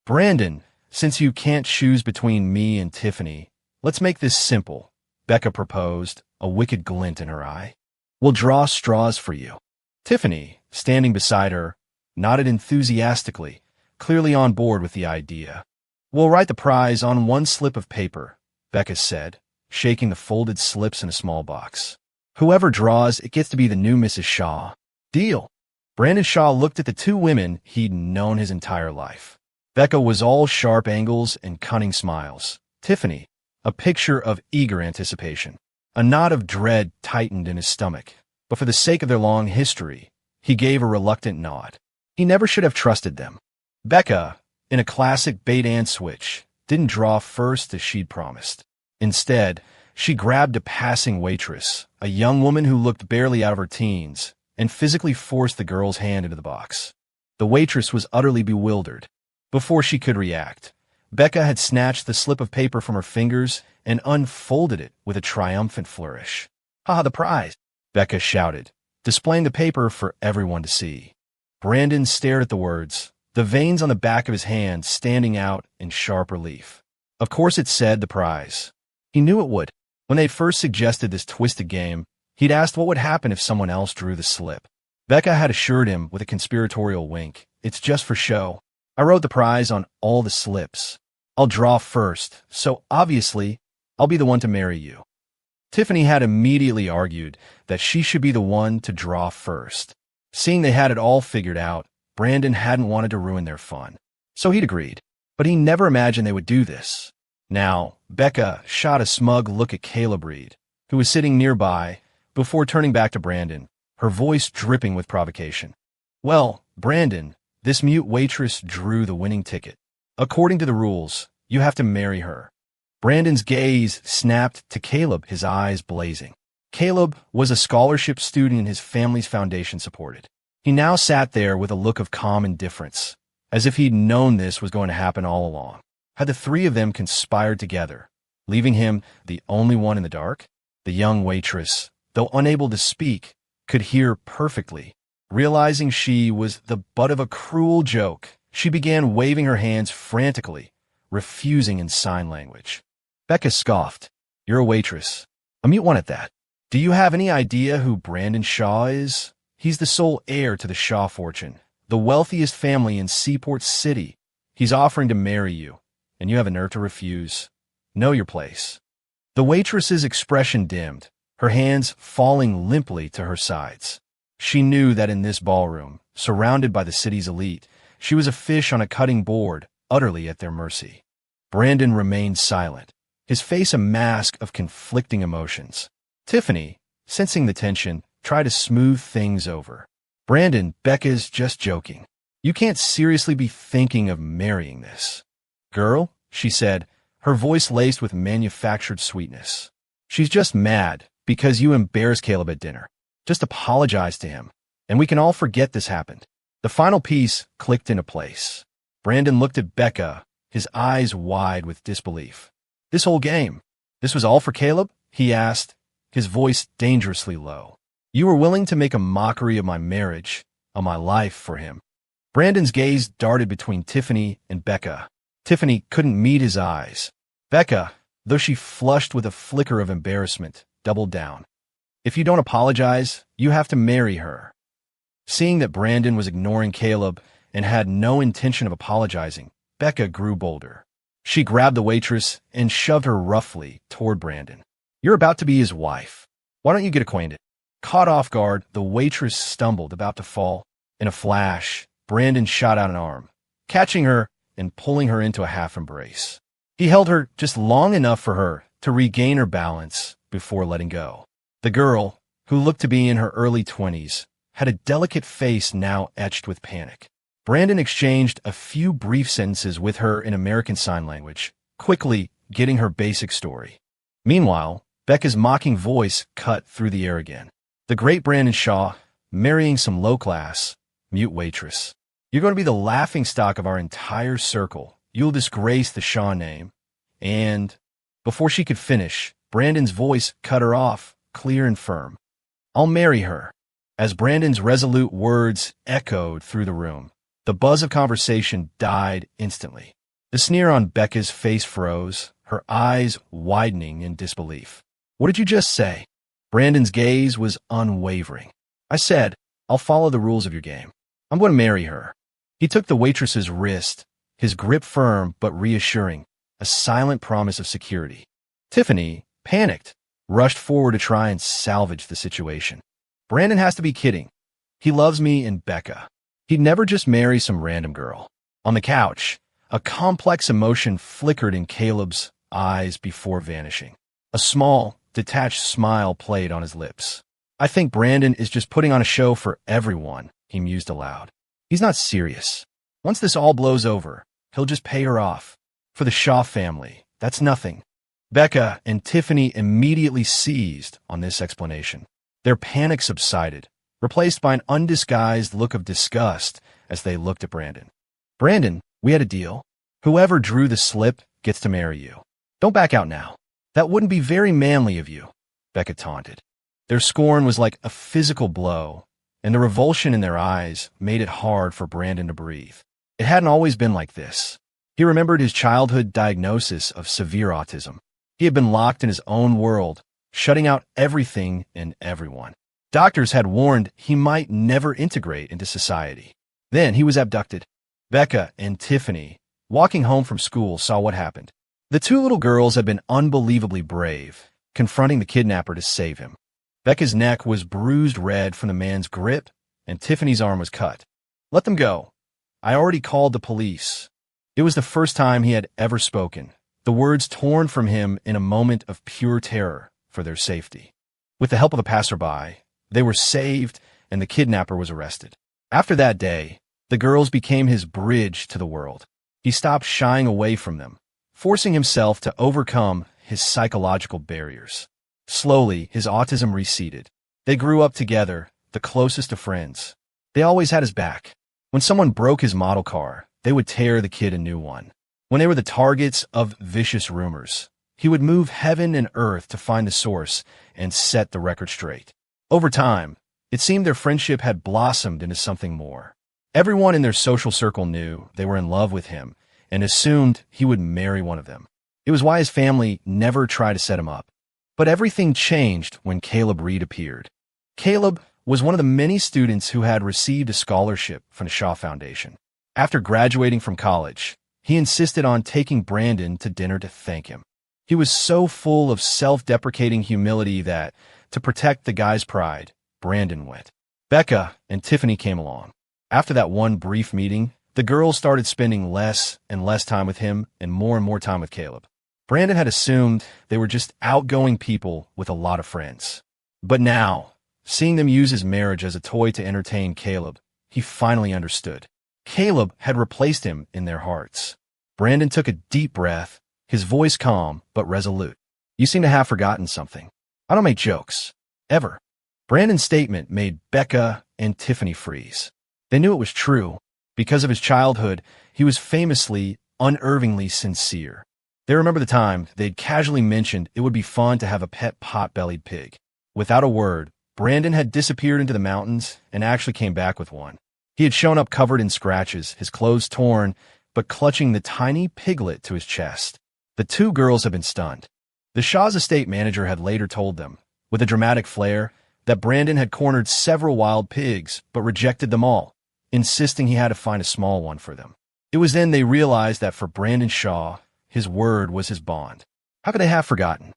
Brandon, since you can't choose between me and Tiffany, let's make this simple, Becca proposed, a wicked glint in her eye. We'll draw straws for you. Tiffany, standing beside her, nodded enthusiastically, clearly on board with the idea. We'll write the prize on one slip of paper, Becca said, shaking the folded slips in a small box. Whoever draws, it gets to be the new Mrs. Shaw. Deal. Brandon Shaw looked at the two women he'd known his entire life. Becca was all sharp angles and cunning smiles. Tiffany, a picture of eager anticipation. A knot of dread tightened in his stomach, but for the sake of their long history, he gave a reluctant nod. He never should have trusted them. Becca, in a classic bait-and switch, didn't draw first as she'd promised. Instead, she grabbed a passing waitress, a young woman who looked barely out of her teens, and physically forced the girl's hand into the box. The waitress was utterly bewildered. Before she could react, Becca had snatched the slip of paper from her fingers and unfolded it with a triumphant flourish. "Ah, the prize!" Becca shouted, displaying the paper for everyone to see. Brandon stared at the words, the veins on the back of his hand standing out in sharp relief. Of course it said the prize. He knew it would. When they first suggested this twisted game, he'd asked what would happen if someone else drew the slip. Becca had assured him with a conspiratorial wink, "It's just for show. I wrote the prize on all the slips. I'll draw first, so obviously, I'll be the one to marry you." Tiffany had immediately argued that she should be the one to draw first. Seeing they had it all figured out, Brandon hadn't wanted to ruin their fun. So he'd agreed. But he never imagined they would do this. Now, Becca shot a smug look at Caleb Reed, who was sitting nearby, before turning back to Brandon, her voice dripping with provocation. "Well, Brandon, this mute waitress drew the winning ticket. According to the rules, you have to marry her." Brandon's gaze snapped to Caleb, his eyes blazing. Caleb was a scholarship student his family's foundation supported. He now sat there with a look of calm indifference, as if he'd known this was going to happen all along. Had the three of them conspired together, leaving him the only one in the dark? The young waitress, though unable to speak, could hear perfectly. Realizing she was the butt of a cruel joke, she began waving her hands frantically, refusing in sign language. Becca scoffed. "You're a waitress. A mute one at that. Do you have any idea who Brandon Shaw is? He's the sole heir to the Shaw fortune, the wealthiest family in Seaport City. He's offering to marry you, and you have a nerve to refuse. Know your place." The waitress's expression dimmed, her hands falling limply to her sides. She knew that in this ballroom, surrounded by the city's elite, she was a fish on a cutting board, utterly at their mercy. Brandon remained silent, his face a mask of conflicting emotions. Tiffany, sensing the tension, tried to smooth things over. "Brandon, Becca's just joking. You can't seriously be thinking of marrying this girl," she said, her voice laced with manufactured sweetness. "She's just mad because you embarrassed Caleb at dinner. Just apologize to him, and we can all forget this happened." The final piece clicked into place. Brandon looked at Becca, his eyes wide with disbelief. "This whole game, this was all for Caleb?" he asked, his voice dangerously low. "You were willing to make a mockery of my marriage, of my life for him?" Brandon's gaze darted between Tiffany and Becca. Tiffany couldn't meet his eyes. Becca, though she flushed with a flicker of embarrassment, doubled down. "If you don't apologize, you have to marry her." Seeing that Brandon was ignoring Caleb and had no intention of apologizing, Becca grew bolder. She grabbed the waitress and shoved her roughly toward Brandon. "You're about to be his wife. Why don't you get acquainted?" Caught off guard, the waitress stumbled, about to fall. In a flash, Brandon shot out an arm, catching her and pulling her into a half embrace. He held her just long enough for her to regain her balance before letting go. The girl, who looked to be in her early 20s, had a delicate face now etched with panic. Brandon exchanged a few brief sentences with her in American Sign Language, quickly getting her basic story. Meanwhile, Becca's mocking voice cut through the air again. "The great Brandon Shaw, marrying some low-class, mute waitress. You're going to be the laughingstock of our entire circle. You'll disgrace the Shaw name." And, before she could finish, Brandon's voice cut her off, clear and firm. "I'll marry her." As Brandon's resolute words echoed through the room, The buzz of conversation died instantly. The sneer on Becca's face froze, her eyes widening in disbelief. "What did you just say?" Brandon's gaze was unwavering. "I said, I'll follow the rules of your game. I'm going to marry her." He took the waitress's wrist, his grip firm but reassuring, a silent promise of security. Tiffany, panicked, rushed forward to try and salvage the situation. "Brandon has to be kidding. He loves me and Becca. He'd never just marry some random girl." On the couch, a complex emotion flickered in Caleb's eyes before vanishing. A small, detached smile played on his lips. "I think Brandon is just putting on a show for everyone," he mused aloud. "He's not serious. Once this all blows over, he'll just pay her off. For the Shaw family, that's nothing." Becca and Tiffany immediately seized on this explanation. Their panic subsided, replaced by an undisguised look of disgust as they looked at Brandon. "Brandon, we had a deal. Whoever drew the slip gets to marry you. Don't back out now. That wouldn't be very manly of you," Becca taunted. Their scorn was like a physical blow, and the revulsion in their eyes made it hard for Brandon to breathe. It hadn't always been like this. He remembered his childhood diagnosis of severe autism. He had been locked in his own world, shutting out everything and everyone. Doctors had warned he might never integrate into society. Then he was abducted. Becca and Tiffany, walking home from school, saw what happened. The two little girls had been unbelievably brave, confronting the kidnapper to save him. Becca's neck was bruised red from the man's grip, and Tiffany's arm was cut. "Let them go. I already called the police." It was the first time he had ever spoken, the words torn from him in a moment of pure terror for their safety. With the help of a passerby, they were saved and the kidnapper was arrested. After that day, the girls became his bridge to the world. He stopped shying away from them, forcing himself to overcome his psychological barriers. Slowly, his autism receded. They grew up together, the closest of friends. They always had his back. When someone broke his model car, they would tear the kid a new one. When they were the targets of vicious rumors, he would move heaven and earth to find the source and set the record straight. Over time, it seemed their friendship had blossomed into something more. Everyone in their social circle knew they were in love with him and assumed he would marry one of them. It was why his family never tried to set him up. But everything changed when Caleb Reed appeared. Caleb was one of the many students who had received a scholarship from the Shaw Foundation. After graduating from college, he insisted on taking Brandon to dinner to thank him. He was so full of self-deprecating humility that, to protect the guy's pride, Brandon went. Becca and Tiffany came along. After that one brief meeting, the girls started spending less and less time with him and more time with Caleb. Brandon had assumed they were just outgoing people with a lot of friends. But now, seeing them use his marriage as a toy to entertain Caleb, he finally understood. Caleb had replaced him in their hearts. Brandon took a deep breath, his voice calm but resolute. "You seem to have forgotten something. I don't make jokes. Ever." Brandon's statement made Becca and Tiffany freeze. They knew it was true. Because of his childhood, he was famously, unervingly sincere. They remember the time they'd casually mentioned it would be fun to have a pet pot-bellied pig. Without a word, Brandon had disappeared into the mountains and actually came back with one. He had shown up covered in scratches, his clothes torn, but clutching the tiny piglet to his chest. The two girls had been stunned. The Shaw's estate manager had later told them, with a dramatic flair, that Brandon had cornered several wild pigs, but rejected them all, insisting he had to find a small one for them. It was then they realized that for Brandon Shaw, his word was his bond. How could they have forgotten?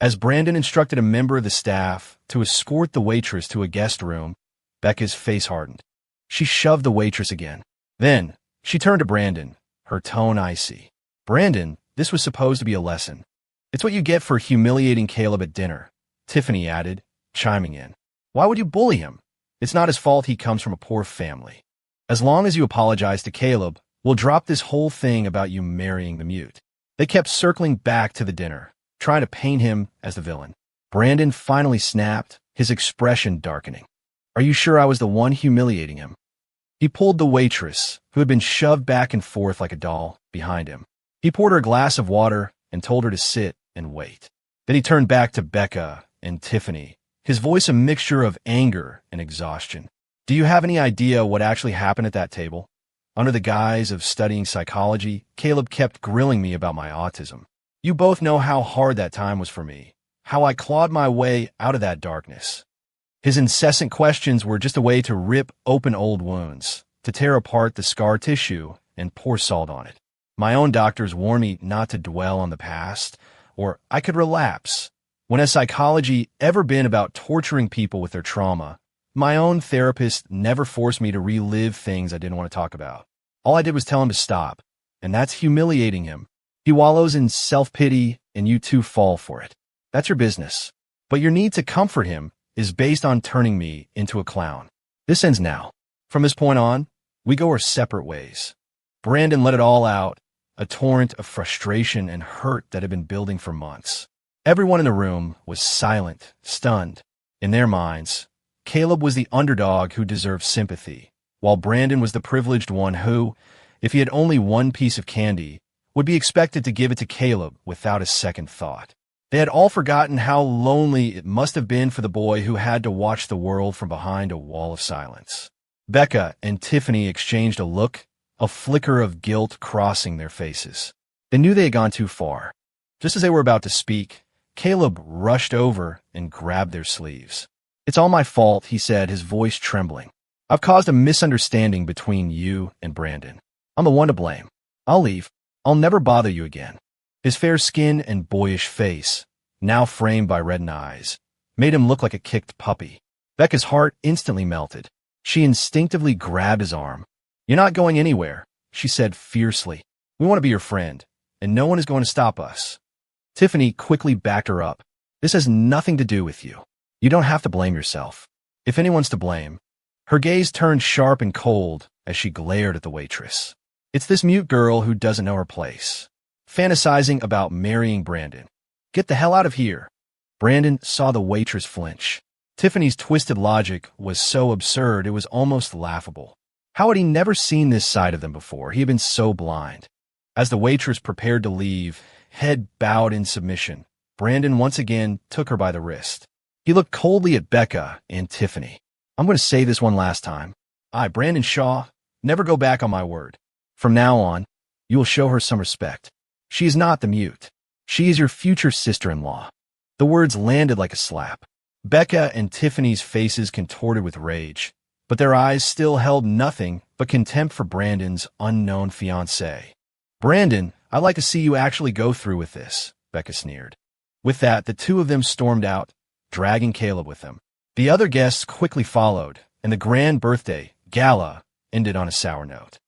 As Brandon instructed a member of the staff to escort the waitress to a guest room, Becca's face hardened. She shoved the waitress again. Then, she turned to Brandon, her tone icy. "Brandon, this was supposed to be a lesson. It's what you get for humiliating Caleb at dinner," Tiffany added, chiming in. "Why would you bully him? It's not his fault he comes from a poor family. As long as you apologize to Caleb, we'll drop this whole thing about you marrying the mute." They kept circling back to the dinner, trying to paint him as the villain. Brandon finally snapped, his expression darkening. "Are you sure I was the one humiliating him?" He pulled the waitress, who had been shoved back and forth like a doll, behind him. He poured her a glass of water and told her to sit and wait. Then he turned back to Becca and Tiffany, his voice a mixture of anger and exhaustion. "Do you have any idea what actually happened at that table? Under the guise of studying psychology, Caleb kept grilling me about my autism. You both know how hard that time was for me, how I clawed my way out of that darkness. His incessant questions were just a way to rip open old wounds, to tear apart the scar tissue and pour salt on it. My own doctors warned me not to dwell on the past, or I could relapse. When has psychology ever been about torturing people with their trauma? My own therapist never forced me to relive things I didn't want to talk about. All I did was tell him to stop, and that's humiliating him. He wallows in self-pity, and you two fall for it. That's your business. But your need to comfort him is based on turning me into a clown. This ends now. From this point on, we go our separate ways. Brandon let it all out, a torrent of frustration and hurt that had been building for months. Everyone in the room was silent, stunned. In their minds, Caleb was the underdog who deserved sympathy, while Brandon was the privileged one who, if he had only one piece of candy, would be expected to give it to Caleb without a second thought. They had all forgotten how lonely it must have been for the boy who had to watch the world from behind a wall of silence. Becca and Tiffany exchanged a look, a flicker of guilt crossing their faces. They knew they had gone too far. Just as they were about to speak, Caleb rushed over and grabbed their sleeves. "It's all my fault," he said, his voice trembling. "I've caused a misunderstanding between you and Brandon. I'm the one to blame. I'll leave. I'll never bother you again." His fair skin and boyish face, now framed by reddened eyes, made him look like a kicked puppy. Becca's heart instantly melted. She instinctively grabbed his arm. "You're not going anywhere," she said fiercely. "We want to be your friend, and no one is going to stop us." Tiffany quickly backed her up. "This has nothing to do with you. You don't have to blame yourself. If anyone's to blame." Her gaze turned sharp and cold as she glared at the waitress. "It's this mute girl who doesn't know her place, fantasizing about marrying Brandon. Get the hell out of here." Brandon saw the waitress flinch. Tiffany's twisted logic was so absurd it was almost laughable. How had he never seen this side of them before? He had been so blind. As the waitress prepared to leave, head bowed in submission, Brandon once again took her by the wrist. He looked coldly at Becca and Tiffany. "I'm going to say this one last time. I, Brandon Shaw, never go back on my word. From now on, you will show her some respect. She is not the mute. She is your future sister-in-law." The words landed like a slap. Becca and Tiffany's faces contorted with rage, but their eyes still held nothing but contempt for Brandon's unknown fiancé. "Brandon, I'd like to see you actually go through with this," Becca sneered. With that, the two of them stormed out, dragging Caleb with them. The other guests quickly followed, and the grand birthday gala ended on a sour note.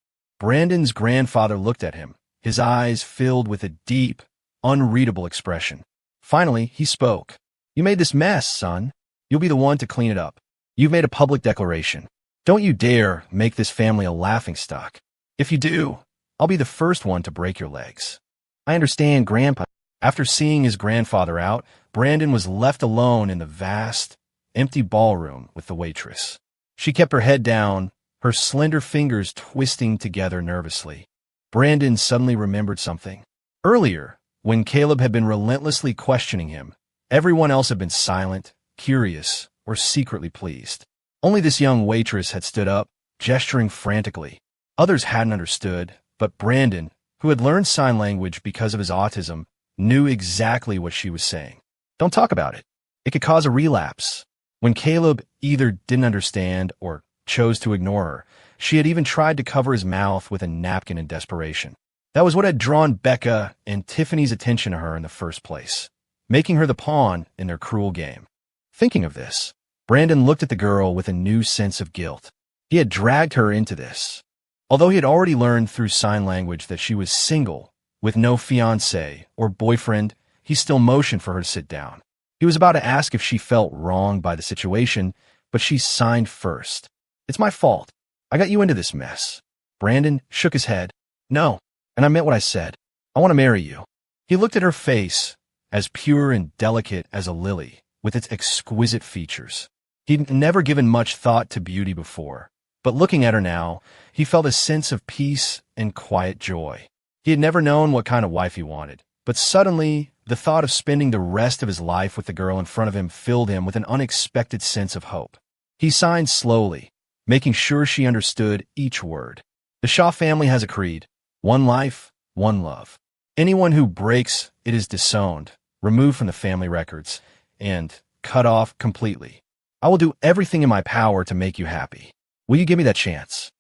Brandon's grandfather looked at him, his eyes filled with a deep, unreadable expression. Finally, he spoke. "You made this mess, son. You'll be the one to clean it up. You've made a public declaration. Don't you dare make this family a laughingstock. If you do, I'll be the first one to break your legs." "I understand, Grandpa." After seeing his grandfather out, Brandon was left alone in the vast, empty ballroom with the waitress. She kept her head down, her slender fingers twisting together nervously. Brandon suddenly remembered something. Earlier, when Caleb had been relentlessly questioning him, everyone else had been silent, curious, or secretly pleased. Only this young waitress had stood up, gesturing frantically. Others hadn't understood, but Brandon, who had learned sign language because of his autism, knew exactly what she was saying. "Don't talk about it. It could cause a relapse." When Caleb either didn't understand or chose to ignore her, she had even tried to cover his mouth with a napkin in desperation. That was what had drawn Becca and Tiffany's attention to her in the first place, making her the pawn in their cruel game. Thinking of this, Brandon looked at the girl with a new sense of guilt. He had dragged her into this. Although he had already learned through sign language that she was single, with no fiancé or boyfriend, he still motioned for her to sit down. He was about to ask if she felt wronged by the situation, but she signed first. "It's my fault. I got you into this mess." Brandon shook his head. "No, and I meant what I said. I want to marry you." He looked at her face, as pure and delicate as a lily, with its exquisite features. He'd never given much thought to beauty before, but looking at her now, he felt a sense of peace and quiet joy. He had never known what kind of wife he wanted, but suddenly, the thought of spending the rest of his life with the girl in front of him filled him with an unexpected sense of hope. He signed slowly, making sure she understood each word. The Shaw family has a creed: one life, one love. Anyone who breaks it is disowned, removed from the family records, and cut off completely. I will do everything in my power to make you happy. Will you give me that chance?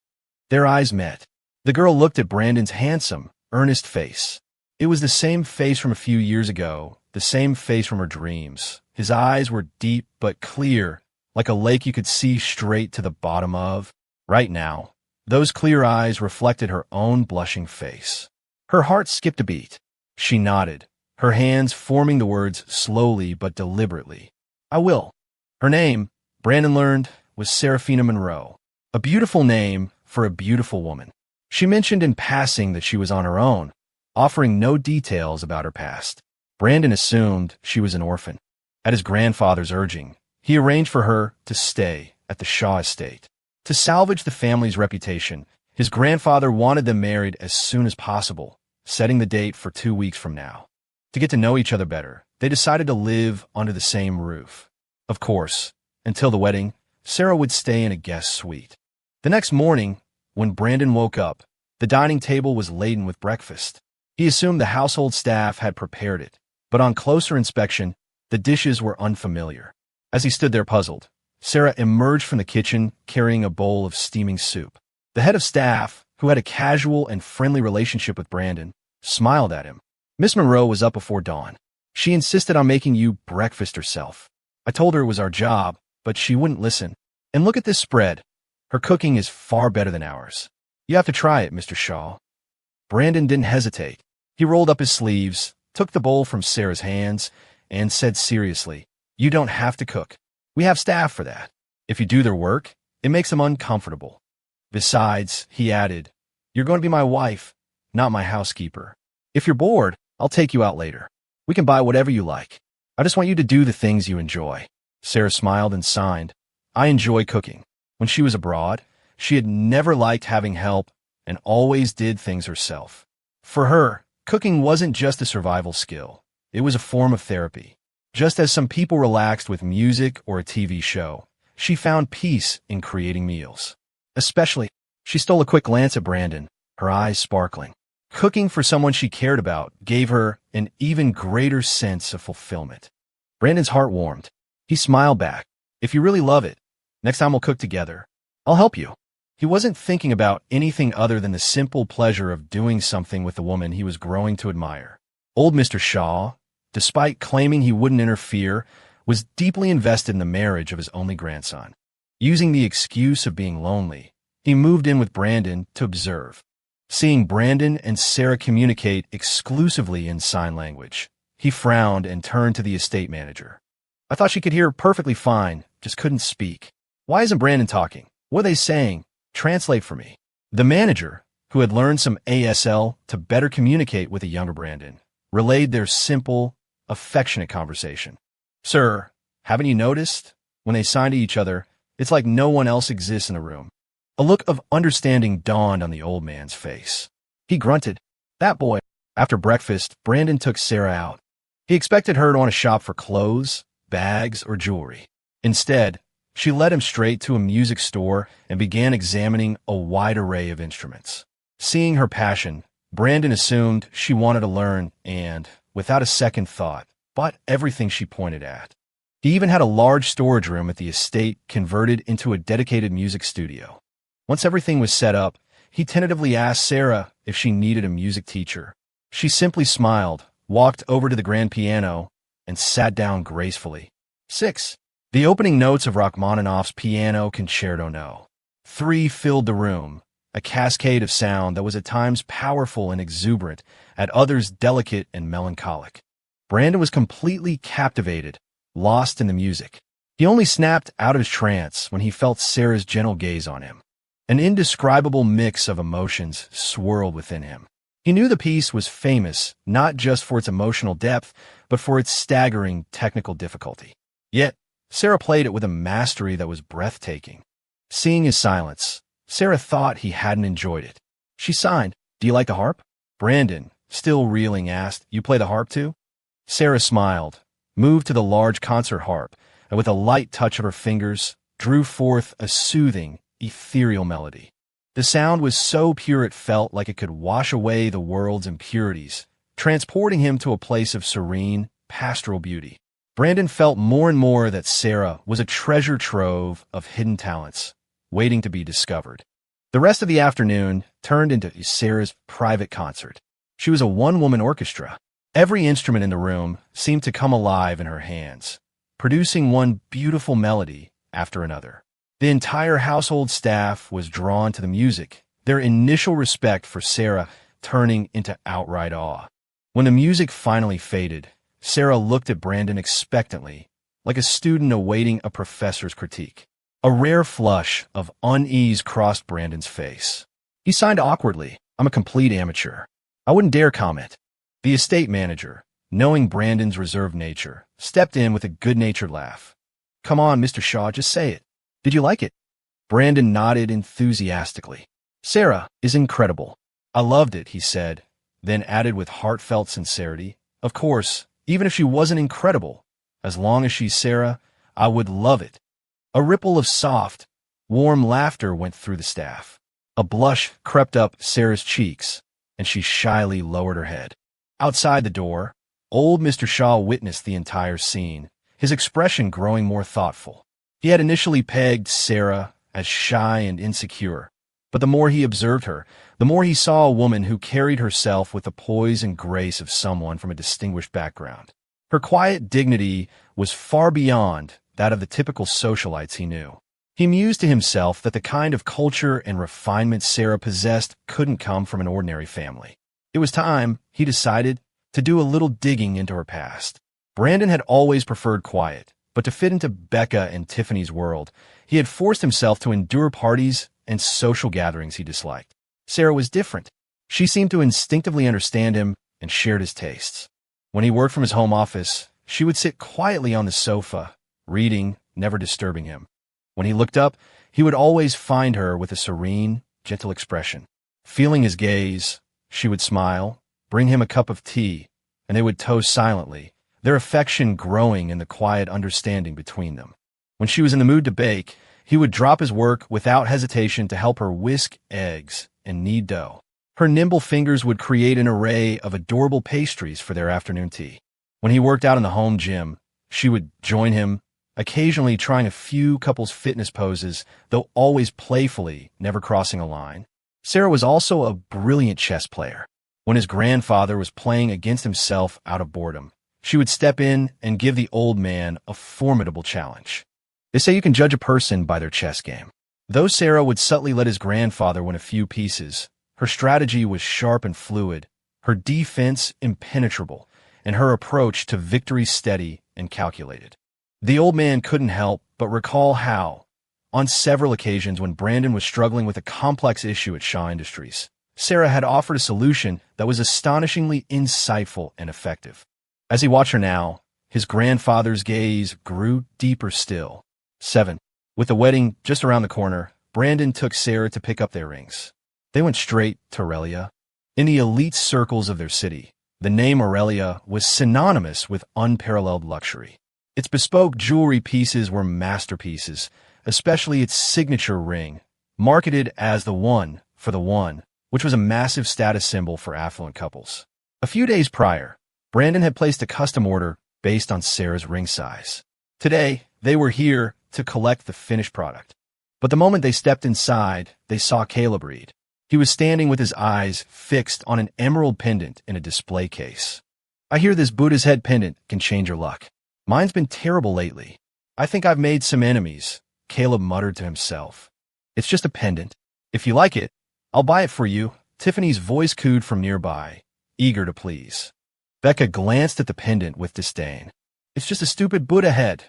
Their eyes met. The girl looked at Brandon's handsome, earnest face. It was the same face from a few years ago, the same face from her dreams. His eyes were deep but clear, like a lake you could see straight to the bottom of. Right now, those clear eyes reflected her own blushing face. Her heart skipped a beat. She nodded, her hands forming the words slowly but deliberately. I will. Her name, Brandon learned, was Seraphina Monroe. A beautiful name for a beautiful woman. She mentioned in passing that she was on her own, offering no details about her past. Brandon assumed she was an orphan. At his grandfather's urging, he arranged for her to stay at the Shaw estate. To salvage the family's reputation, his grandfather wanted them married as soon as possible, setting the date for 2 weeks from now. To get to know each other better, they decided to live under the same roof. Of course, until the wedding, Sarah would stay in a guest suite. The next morning, when Brandon woke up, the dining table was laden with breakfast. He assumed the household staff had prepared it, but on closer inspection, the dishes were unfamiliar. As he stood there puzzled, Sarah emerged from the kitchen carrying a bowl of steaming soup. The head of staff, who had a casual and friendly relationship with Brandon, smiled at him. Miss Monroe was up before dawn. She insisted on making you breakfast herself. I told her it was our job, but she wouldn't listen. And look at this spread. Her cooking is far better than ours. You have to try it, Mr. Shaw. Brandon didn't hesitate. He rolled up his sleeves, took the bowl from Sarah's hands, and said seriously, You don't have to cook. We have staff for that. If you do their work, it makes them uncomfortable. Besides, he added, You're going to be my wife, not my housekeeper. If you're bored, I'll take you out later. We can buy whatever you like. I just want you to do the things you enjoy. Sarah smiled and signed. I enjoy cooking. When she was abroad, she had never liked having help and always did things herself. For her, cooking wasn't just a survival skill. It was a form of therapy. Just as some people relaxed with music or a TV show, she found peace in creating meals. Especially, she stole a quick glance at Brandon, her eyes sparkling. Cooking for someone she cared about gave her an even greater sense of fulfillment. Brandon's heart warmed. He smiled back. If you really love it, next time we'll cook together. I'll help you. He wasn't thinking about anything other than the simple pleasure of doing something with the woman he was growing to admire. Old Mr. Shaw, despite claiming he wouldn't interfere, was deeply invested in the marriage of his only grandson. Using the excuse of being lonely, he moved in with Brandon to observe. Seeing Brandon and Sarah communicate exclusively in sign language, he frowned and turned to the estate manager. I thought she could hear perfectly fine, just couldn't speak. Why isn't Brandon talking? What are they saying? Translate for me. The manager, who had learned some ASL to better communicate with a younger Brandon, relayed their simple, affectionate conversation. Sir, haven't you noticed? When they sign to each other, it's like no one else exists in the room. A look of understanding dawned on the old man's face. He grunted. That boy. After breakfast, Brandon took Sarah out. He expected her to want to shop for clothes, bags, or jewelry. Instead, she led him straight to a music store and began examining a wide array of instruments. Seeing her passion, Brandon assumed she wanted to learn and, without a second thought, bought everything she pointed at. He even had a large storage room at the estate converted into a dedicated music studio. Once everything was set up, he tentatively asked Sarah if she needed a music teacher. She simply smiled, walked over to the grand piano, and sat down gracefully. 6. The opening notes of Rachmaninoff's Piano Concerto No. 3 filled the room, a cascade of sound that was at times powerful and exuberant, at others delicate and melancholic. Brandon was completely captivated, lost in the music. He only snapped out of his trance when he felt Sarah's gentle gaze on him. An indescribable mix of emotions swirled within him. He knew the piece was famous not just for its emotional depth, but for its staggering technical difficulty. Yet, Sarah played it with a mastery that was breathtaking. Seeing his silence, Sarah thought he hadn't enjoyed it. She signed, Do you like the harp? Brandon, still reeling, asked, You play the harp too? Sarah smiled, moved to the large concert harp, and with a light touch of her fingers, drew forth a soothing, ethereal melody. The sound was so pure it felt like it could wash away the world's impurities, transporting him to a place of serene, pastoral beauty. Brandon felt more and more that Sarah was a treasure trove of hidden talents, waiting to be discovered. The rest of the afternoon turned into Sarah's private concert. She was a one-woman orchestra. Every instrument in the room seemed to come alive in her hands, producing one beautiful melody after another. The entire household staff was drawn to the music, their initial respect for Sarah turning into outright awe. When the music finally faded, Sarah looked at Brandon expectantly, like a student awaiting a professor's critique. A rare flush of unease crossed Brandon's face. He signed awkwardly. "I'm a complete amateur. I wouldn't dare comment." The estate manager, knowing Brandon's reserved nature, stepped in with a good-natured laugh. "Come on, Mr. Shaw, just say it. Did you like it?" Brandon nodded enthusiastically. "Sarah is incredible. I loved it," he said, then added with heartfelt sincerity, "Of course, even if she wasn't incredible, as long as she's Sarah, I would love it." A ripple of soft, warm laughter went through the staff. A blush crept up Sarah's cheeks, and she shyly lowered her head. Outside the door, old Mr. Shaw witnessed the entire scene, his expression growing more thoughtful. He had initially pegged Sarah as shy and insecure, but the more he observed her, the more he saw a woman who carried herself with the poise and grace of someone from a distinguished background. Her quiet dignity was far beyond that of the typical socialites he knew. He mused to himself that the kind of culture and refinement Sarah possessed couldn't come from an ordinary family. It was time, he decided, to do a little digging into her past. Brandon had always preferred quiet, but to fit into Becca and Tiffany's world, he had forced himself to endure parties and social gatherings he disliked. Sarah was different. She seemed to instinctively understand him and shared his tastes. When he worked from his home office, she would sit quietly on the sofa, reading, never disturbing him. When he looked up, he would always find her with a serene, gentle expression. Feeling his gaze, she would smile, bring him a cup of tea, and they would toast silently, their affection growing in the quiet understanding between them. When she was in the mood to bake, he would drop his work without hesitation to help her whisk eggs and knead dough. Her nimble fingers would create an array of adorable pastries for their afternoon tea. When he worked out in the home gym, she would join him, occasionally trying a few couples fitness poses, though always playfully, never crossing a line. Sarah was also a brilliant chess player. When his grandfather was playing against himself out of boredom, she would step in and give the old man a formidable challenge. They say you can judge a person by their chess game. Though Sarah would subtly let his grandfather win a few pieces, her strategy was sharp and fluid, her defense impenetrable, and her approach to victory steady and calculated. The old man couldn't help but recall how, on several occasions when Brandon was struggling with a complex issue at Shaw Industries, Sarah had offered a solution that was astonishingly insightful and effective. As he watched her now, his grandfather's gaze grew deeper still. 7. With the wedding just around the corner, Brandon took Sarah to pick up their rings. They went straight to Aurelia. In the elite circles of their city, the name Aurelia was synonymous with unparalleled luxury. Its bespoke jewelry pieces were masterpieces, especially its signature ring, marketed as the one for the one, which was a massive status symbol for affluent couples. A few days prior, Brandon had placed a custom order based on Sarah's ring size. Today, they were here to collect the finished product. But the moment they stepped inside, they saw Caleb Reed. He was standing with his eyes fixed on an emerald pendant in a display case. "I hear this Buddha's head pendant can change your luck. Mine's been terrible lately. I think I've made some enemies," Caleb muttered to himself. "It's just a pendant. If you like it, I'll buy it for you," Tiffany's voice cooed from nearby, eager to please. Becca glanced at the pendant with disdain. "It's just a stupid Buddha head."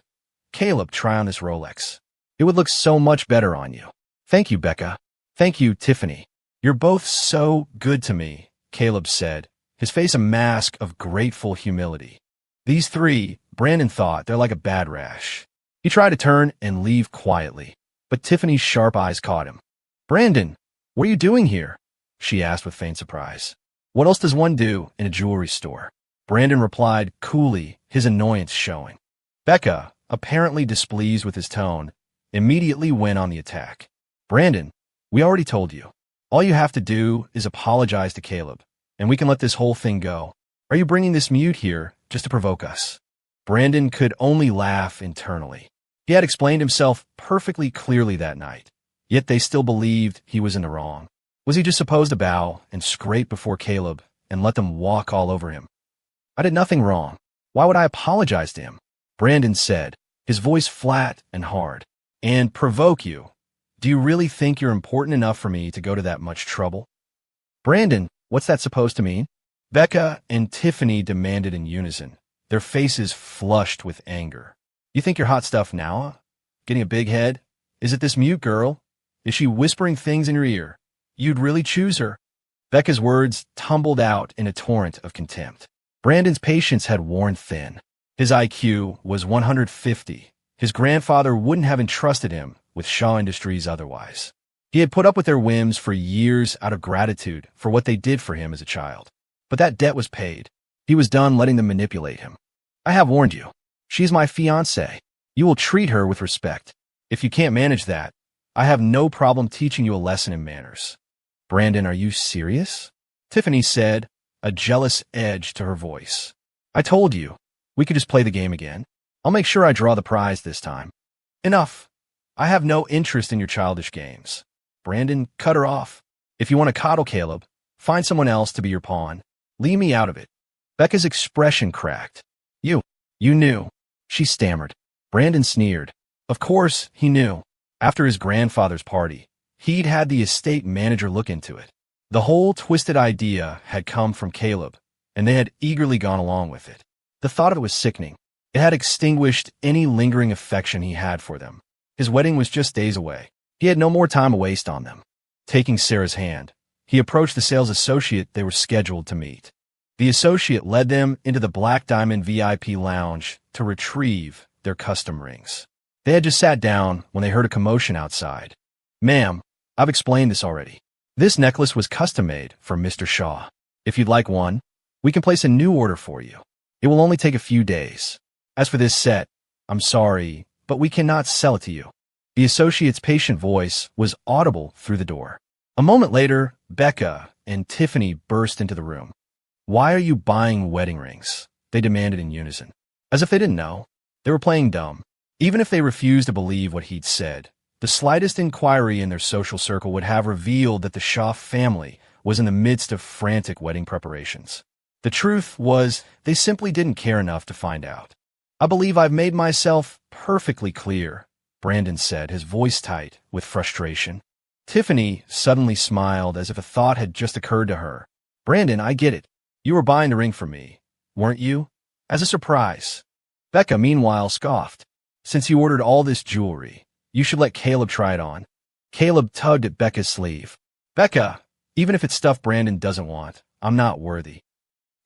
"Caleb, try on this Rolex. It would look so much better on you." "Thank you, Becca." "Thank you, Tiffany. You're both so good to me," Caleb said, his face a mask of grateful humility. These three, Brandon thought, they're like a bad rash. He tried to turn and leave quietly, but Tiffany's sharp eyes caught him. "Brandon, what are you doing here?" she asked with faint surprise. "What else does one do in a jewelry store?" Brandon replied coolly, his annoyance showing. Becca, apparently displeased with his tone, immediately went on the attack. "Brandon, we already told you. All you have to do is apologize to Caleb, and we can let this whole thing go. Are you bringing this mute here just to provoke us? Brandon could only laugh internally. He had explained himself perfectly clearly that night, yet they still believed he was in the wrong. Was he just supposed to bow and scrape before Caleb and let them walk all over him? I did nothing wrong. Why would I apologize to him? Brandon said, his voice flat and hard. And provoke you? Do you really think you're important enough for me to go to that much trouble? Brandon, what's that supposed to mean? Becca and Tiffany demanded in unison, their faces flushed with anger. You think you're hot stuff now, huh? Getting a big head? Is it this mute girl? Is she whispering things in your ear? You'd really choose her? Becca's words tumbled out in a torrent of contempt. Brandon's patience had worn thin. His IQ was 150. His grandfather wouldn't have entrusted him with Shaw Industries otherwise. He had put up with their whims for years out of gratitude for what they did for him as a child. But that debt was paid. He was done letting them manipulate him. I have warned you. She's my fiancée. You will treat her with respect. If you can't manage that, I have no problem teaching you a lesson in manners. Brandon, are you serious? Tiffany said, a jealous edge to her voice. I told you, we could just play the game again. I'll make sure I draw the prize this time. Enough. I have no interest in your childish games. Brandon, cut her off. If you want to coddle Caleb, find someone else to be your pawn. Leave me out of it. Becca's expression cracked. You knew. She stammered. Brandon sneered. Of course, he knew. After his grandfather's party, he'd had the estate manager look into it. The whole twisted idea had come from Caleb, and they had eagerly gone along with it. The thought of it was sickening. It had extinguished any lingering affection he had for them. His wedding was just days away. He had no more time to waste on them. Taking Sarah's hand, he approached the sales associate they were scheduled to meet. The associate led them into the Black Diamond VIP lounge to retrieve their custom rings. They had just sat down when they heard a commotion outside. Ma'am, I've explained this already. This necklace was custom-made for Mr. Shaw. If you'd like one, we can place a new order for you. It will only take a few days. As for this set, I'm sorry, but we cannot sell it to you. The associate's patient voice was audible through the door. A moment later, Becca and Tiffany burst into the room. Why are you buying wedding rings? They demanded in unison. As if they didn't know. They were playing dumb. Even if they refused to believe what he'd said, the slightest inquiry in their social circle would have revealed that the Shaw family was in the midst of frantic wedding preparations. The truth was, they simply didn't care enough to find out. I believe I've made myself perfectly clear, Brandon said, his voice tight with frustration. Tiffany suddenly smiled as if a thought had just occurred to her. Brandon, I get it. You were buying the ring for me, weren't you? As a surprise. Becca, meanwhile, scoffed. Since you ordered all this jewelry, you should let Caleb try it on. Caleb tugged at Becca's sleeve. Becca, even if it's stuff Brandon doesn't want, I'm not worthy.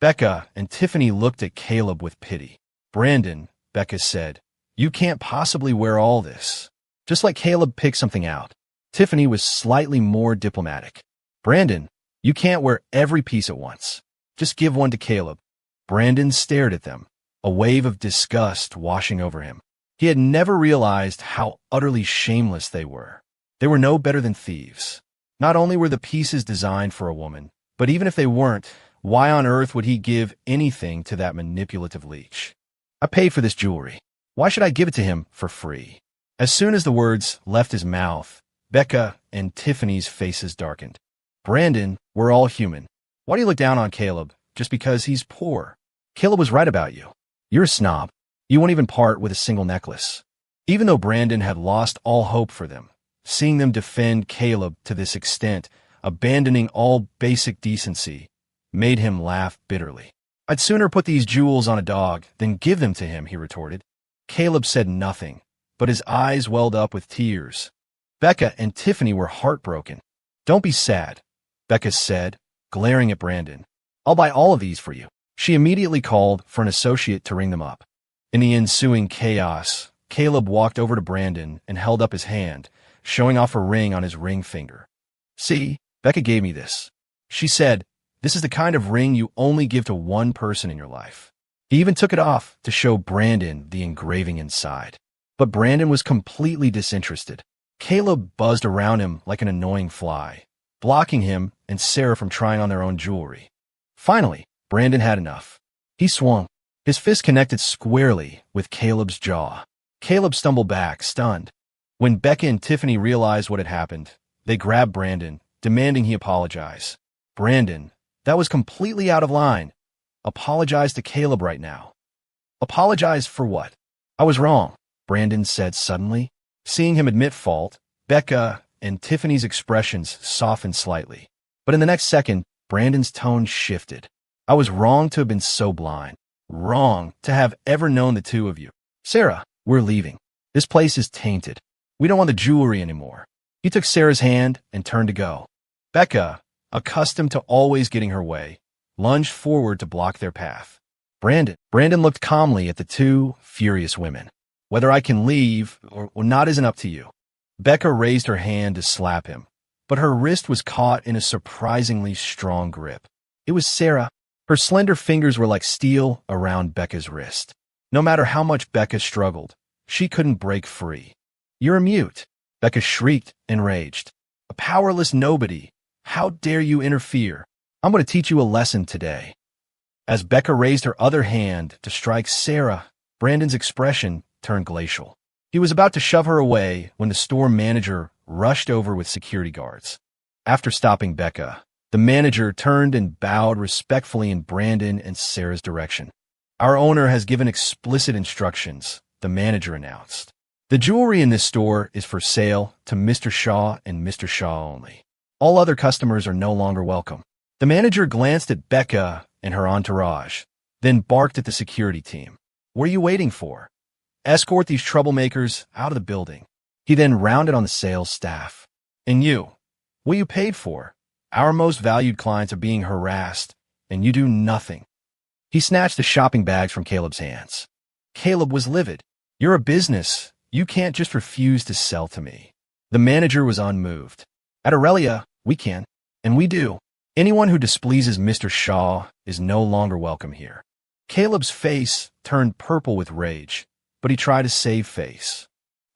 Becca and Tiffany looked at Caleb with pity. Brandon, Becca said, you can't possibly wear all this. Just let Caleb pick something out. Tiffany was slightly more diplomatic. Brandon, you can't wear every piece at once. Just give one to Caleb. Brandon stared at them, a wave of disgust washing over him. He had never realized how utterly shameless they were. They were no better than thieves. Not only were the pieces designed for a woman, but even if they weren't, why on earth would he give anything to that manipulative leech? I paid for this jewelry. Why should I give it to him for free? As soon as the words left his mouth, Becca and Tiffany's faces darkened. Brandon, we're all human. Why do you look down on Caleb just because he's poor? Caleb was right about you. You're a snob. You won't even part with a single necklace. Even though Brandon had lost all hope for them, seeing them defend Caleb to this extent, abandoning all basic decency, made him laugh bitterly. I'd sooner put these jewels on a dog than give them to him, he retorted. Caleb said nothing, but his eyes welled up with tears. Becca and Tiffany were heartbroken. Don't be sad, Becca said, glaring at Brandon. I'll buy all of these for you. She immediately called for an associate to ring them up. In the ensuing chaos, Caleb walked over to Brandon and held up his hand, showing off a ring on his ring finger. See, Becca gave me this. She said, this is the kind of ring you only give to one person in your life. He even took it off to show Brandon the engraving inside. But Brandon was completely disinterested. Caleb buzzed around him like an annoying fly. blocking him and Sarah from trying on their own jewelry. Finally, Brandon had enough. He swung. His fist connected squarely with Caleb's jaw. Caleb stumbled back, stunned. When Becca and Tiffany realized what had happened, they grabbed Brandon, demanding he apologize. Brandon, that was completely out of line. Apologize to Caleb right now. Apologize for what? I was wrong, Brandon said suddenly. Seeing him admit fault, Becca and Tiffany's expressions softened slightly. But in the next second, Brandon's tone shifted. I was wrong to have been so blind. Wrong to have ever known the two of you. Sarah, we're leaving. This place is tainted. We don't want the jewelry anymore. He took Sarah's hand and turned to go. Becca, accustomed to always getting her way, lunged forward to block their path. Brandon looked calmly at the two furious women. Whether I can leave or not isn't up to you. Becca raised her hand to slap him, but her wrist was caught in a surprisingly strong grip. It was Sarah. Her slender fingers were like steel around Becca's wrist. No matter how much Becca struggled, she couldn't break free. You're a mute, Becca shrieked, enraged. A powerless nobody. How dare you interfere? I'm going to teach you a lesson today. As Becca raised her other hand to strike Sarah, Brandon's expression turned glacial. He was about to shove her away when the store manager rushed over with security guards. After stopping Becca, the manager turned and bowed respectfully in Brandon and Sarah's direction. Our owner has given explicit instructions, the manager announced. The jewelry in this store is for sale to Mr. Shaw and Mr. Shaw only. All other customers are no longer welcome. The manager glanced at Becca and her entourage, then barked at the security team. What are you waiting for? Escort these troublemakers out of the building. He then rounded on the sales staff. And you, what you paid for? Our most valued clients are being harassed, and you do nothing. He snatched the shopping bags from Caleb's hands. Caleb was livid. You're a business. You can't just refuse to sell to me. The manager was unmoved. At Aurelia, we can, and we do. Anyone who displeases Mr. Shaw is no longer welcome here. Caleb's face turned purple with rage, but he tried to save face.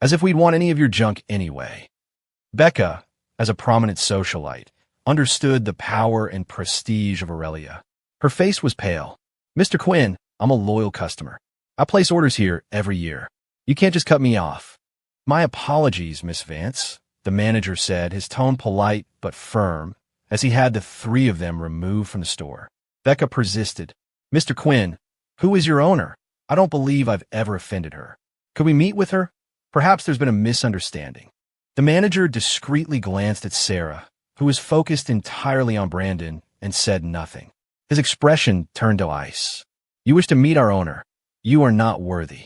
As if we'd want any of your junk anyway. Becca, as a prominent socialite, understood the power and prestige of Aurelia. Her face was pale. Mr. Quinn, I'm a loyal customer. I place orders here every year. You can't just cut me off. My apologies, Miss Vance, the manager said, his tone polite but firm, as he had the three of them removed from the store. Becca persisted. Mr. Quinn, who is your owner? I don't believe I've ever offended her. Could we meet with her? Perhaps there's been a misunderstanding. The manager discreetly glanced at Sarah, who was focused entirely on Brandon, and said nothing. His expression turned to ice. You wish to meet our owner. You are not worthy.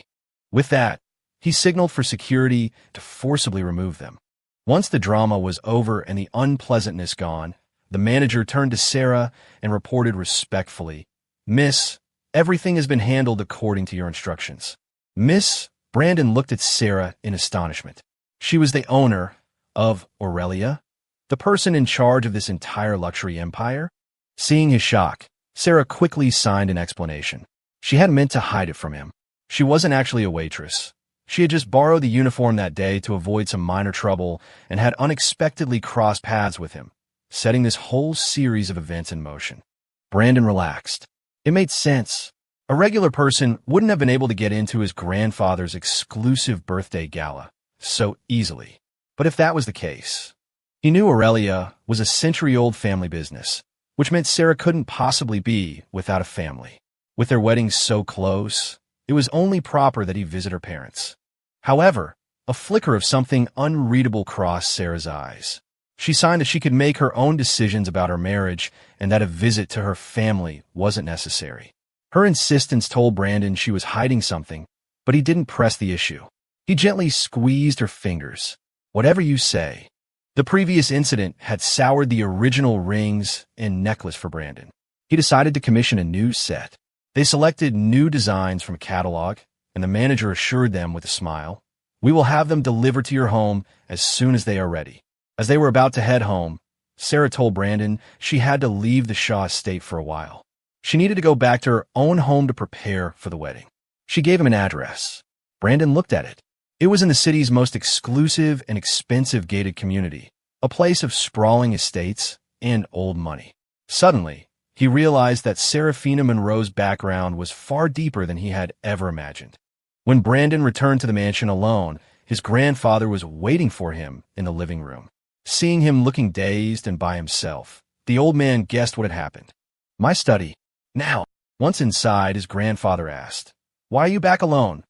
With that, he signaled for security to forcibly remove them. Once the drama was over and the unpleasantness gone, the manager turned to Sarah and reported respectfully, Miss, everything has been handled according to your instructions. Miss, Brandon looked at Sarah in astonishment. She was the owner of Aurelia, the person in charge of this entire luxury empire. Seeing his shock, Sarah quickly signed an explanation. She hadn't meant to hide it from him. She wasn't actually a waitress. She had just borrowed the uniform that day to avoid some minor trouble and had unexpectedly crossed paths with him, setting this whole series of events in motion. Brandon relaxed. It made sense. A regular person wouldn't have been able to get into his grandfather's exclusive birthday gala so easily. But if that was the case, he knew Aurelia was a century-old family business, which meant Sarah couldn't possibly be without a family. With their wedding so close, it was only proper that he visit her parents. However, a flicker of something unreadable crossed Sarah's eyes. She signed that she could make her own decisions about her marriage and that a visit to her family wasn't necessary. Her insistence told Brandon she was hiding something, but he didn't press the issue. He gently squeezed her fingers. Whatever you say. The previous incident had soured the original rings and necklace for Brandon. He decided to commission a new set. They selected new designs from a catalog, and the manager assured them with a smile, "We will have them delivered to your home as soon as they are ready." As they were about to head home, Sarah told Brandon she had to leave the Shaw estate for a while. She needed to go back to her own home to prepare for the wedding. She gave him an address. Brandon looked at it. It was in the city's most exclusive and expensive gated community, a place of sprawling estates and old money. Suddenly, he realized that Serafina Monroe's background was far deeper than he had ever imagined. When Brandon returned to the mansion alone, his grandfather was waiting for him in the living room. Seeing him looking dazed and by himself, the old man guessed what had happened. "My study." Now, once inside, his grandfather asked, "Why are you back alone?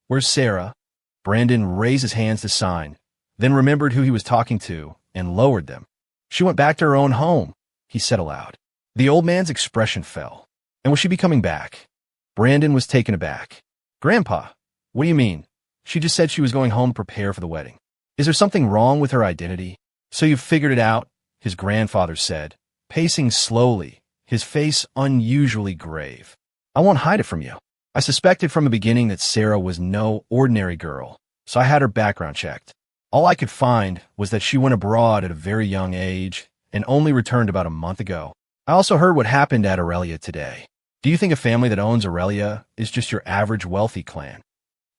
Where's Sarah?" Brandon raised his hands to sign, then remembered who he was talking to and lowered them. "She went back to her own home," he said aloud. The old man's expression fell. "And will she be coming back?" Brandon was taken aback. "Grandpa, what do you mean? She just said she was going home to prepare for the wedding. Is there something wrong with her identity?" "So you've figured it out," his grandfather said, pacing slowly, his face unusually grave. "I won't hide it from you. I suspected from the beginning that Sarah was no ordinary girl, so I had her background checked. All I could find was that she went abroad at a very young age and only returned about a month ago. I also heard what happened at Aurelia today. Do you think a family that owns Aurelia is just your average wealthy clan?"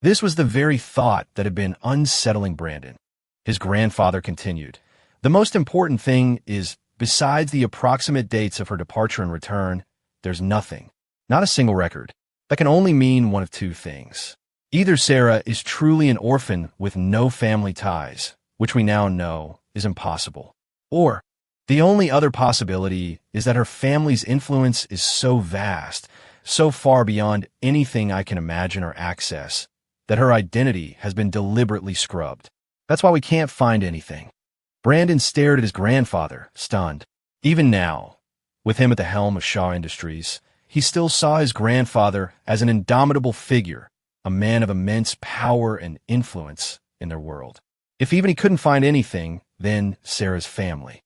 This was the very thought that had been unsettling Brandon. His grandfather continued, "The most important thing is, besides the approximate dates of her departure and return, there's nothing, not a single record. That can only mean one of two things. Either Sarah is truly an orphan with no family ties, which we now know is impossible, or the only other possibility is that her family's influence is so vast, so far beyond anything I can imagine or access, that her identity has been deliberately scrubbed. That's why we can't find anything." Brandon stared at his grandfather, stunned. Even now, with him at the helm of Shaw Industries, he still saw his grandfather as an indomitable figure, a man of immense power and influence in their world. If even he couldn't find anything, then Sarah's family.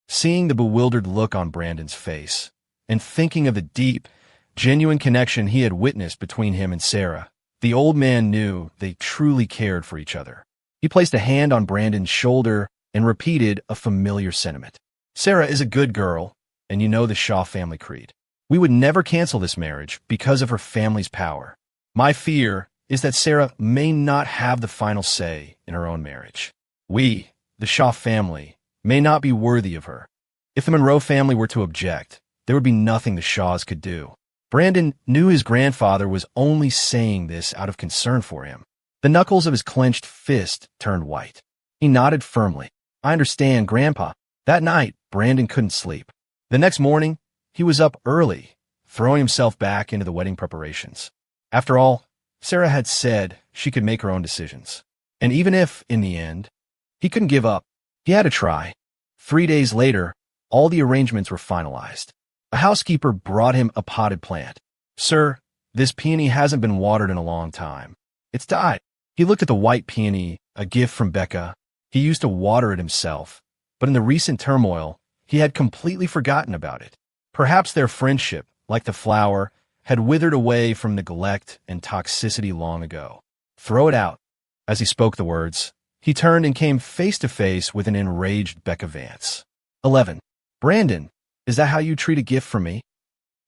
Seeing the bewildered look on Brandon's face, and thinking of the deep, genuine connection he had witnessed between him and Sarah, the old man knew they truly cared for each other. He placed a hand on Brandon's shoulder and repeated a familiar sentiment. "Sarah is a good girl, and you know the Shaw family creed. We would never cancel this marriage because of her family's power. My fear is that Sarah may not have the final say in her own marriage. We, the Shaw family, may not be worthy of her. If the Monroe family were to object, there would be nothing the Shaws could do." Brandon knew his grandfather was only saying this out of concern for him. The knuckles of his clenched fist turned white. He nodded firmly. "I understand, Grandpa." That night, Brandon couldn't sleep. The next morning, he was up early, throwing himself back into the wedding preparations. After all, Sarah had said she could make her own decisions. And even if, in the end, he couldn't give up, he had to try. 3 days later, all the arrangements were finalized. A housekeeper brought him a potted plant. "Sir, this peony hasn't been watered in a long time. It's died." He looked at the white peony, a gift from Becca. He used to water it himself, but in the recent turmoil, he had completely forgotten about it. Perhaps their friendship, like the flower, had withered away from neglect and toxicity long ago. "Throw it out." As he spoke the words, he turned and came face to face with an enraged Becca Vance. 11. "Brandon, is that how you treat a gift from me?"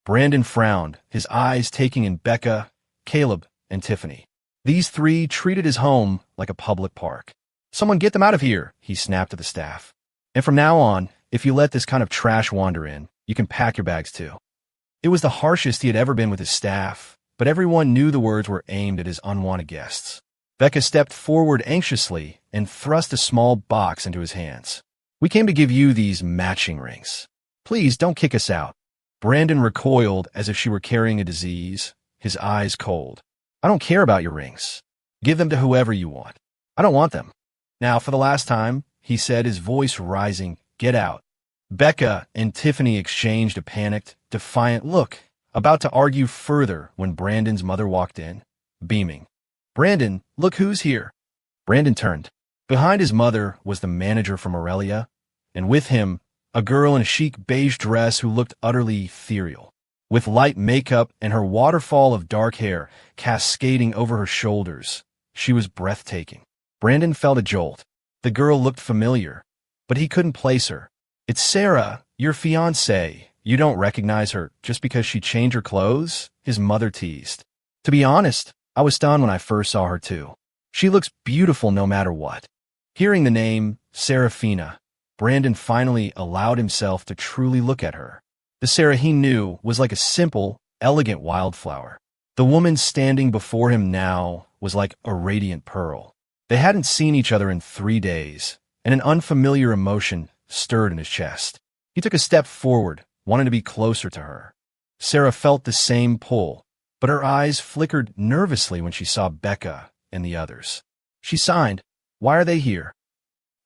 Brandon frowned, his eyes taking in Becca, Caleb, and Tiffany. These three treated his home like a public park. "Someone get them out of here," he snapped at the staff. "And from now on, if you let this kind of trash wander in, you can pack your bags too." It was the harshest he had ever been with his staff, but everyone knew the words were aimed at his unwanted guests. Becca stepped forward anxiously and thrust a small box into his hands. "We came to give you these matching rings. Please don't kick us out." Brandon recoiled as if she were carrying a disease, his eyes cold. "I don't care about your rings. Give them to whoever you want. I don't want them." "Now, for the last time," he said, his voice rising, "get out." Becca and Tiffany exchanged a panicked, defiant look, about to argue further when Brandon's mother walked in, beaming. "Brandon, look who's here." Brandon turned. Behind his mother was the manager from Aurelia, and with him, a girl in a chic beige dress who looked utterly ethereal. With light makeup and her waterfall of dark hair cascading over her shoulders, she was breathtaking. Brandon felt a jolt. The girl looked familiar, but he couldn't place her. "It's Sarah, your fiancée. You don't recognize her just because she changed her clothes?" his mother teased. "To be honest, I was stunned when I first saw her too. She looks beautiful no matter what." Hearing the name, Serafina, Brandon finally allowed himself to truly look at her. The Sarah he knew was like a simple, elegant wildflower. The woman standing before him now was like a radiant pearl. They hadn't seen each other in 3 days, and an unfamiliar emotion stirred in his chest. He took a step forward, wanting to be closer to her. Sarah felt the same pull, but her eyes flickered nervously when she saw Becca and the others. She signed, "Why are they here?"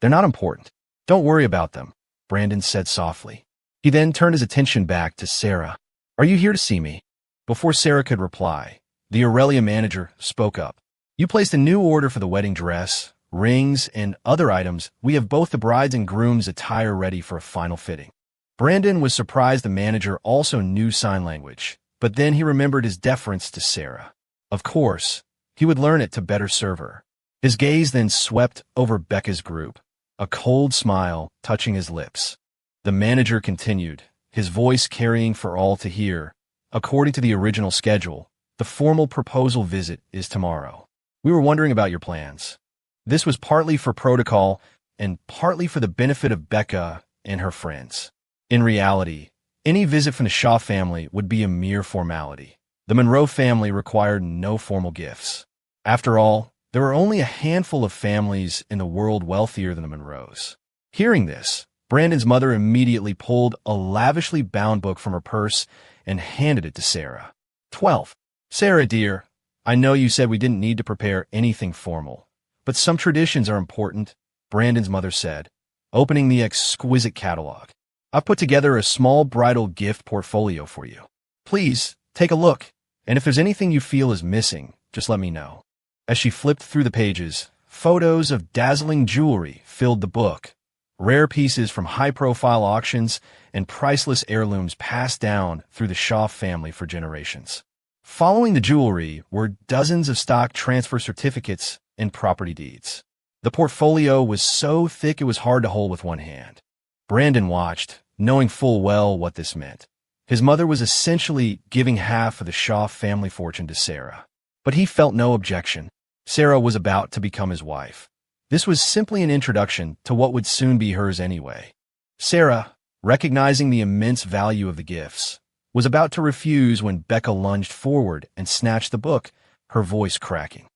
"They're not important. Don't worry about them," Brandon said softly. He then turned his attention back to Sarah. "Are you here to see me?" Before Sarah could reply, the Aurelia manager spoke up. "You placed a new order for the wedding dress, rings, and other items. We have both the bride's and groom's attire ready for a final fitting." Brandon was surprised the manager also knew sign language, but then he remembered his deference to Sarah. Of course, he would learn it to better serve her. His gaze then swept over Becca's group, a cold smile touching his lips. The manager continued, his voice carrying for all to hear. "According to the original schedule, the formal proposal visit is tomorrow. We were wondering about your plans." This was partly for protocol and partly for the benefit of Becca and her friends. In reality, any visit from the Shaw family would be a mere formality. The Monroe family required no formal gifts. After all, there were only a handful of families in the world wealthier than the Monroes. Hearing this, Brandon's mother immediately pulled a lavishly bound book from her purse and handed it to Sarah. 12. "Sarah, dear, I know you said we didn't need to prepare anything formal, but some traditions are important," Brandon's mother said, opening the exquisite catalog. "I've put together a small bridal gift portfolio for you. Please, take a look, and if there's anything you feel is missing, just let me know." As she flipped through the pages, photos of dazzling jewelry filled the book. Rare pieces from high-profile auctions and priceless heirlooms passed down through the Shaw family for generations. Following the jewelry were dozens of stock transfer certificates and property deeds. The portfolio was so thick it was hard to hold with one hand. Brandon watched, knowing full well what this meant. His mother was essentially giving half of the Shaw family fortune to Sarah. But he felt no objection. Sarah was about to become his wife. This was simply an introduction to what would soon be hers anyway. Sarah, recognizing the immense value of the gifts, was about to refuse when Becca lunged forward and snatched the book, her voice cracking.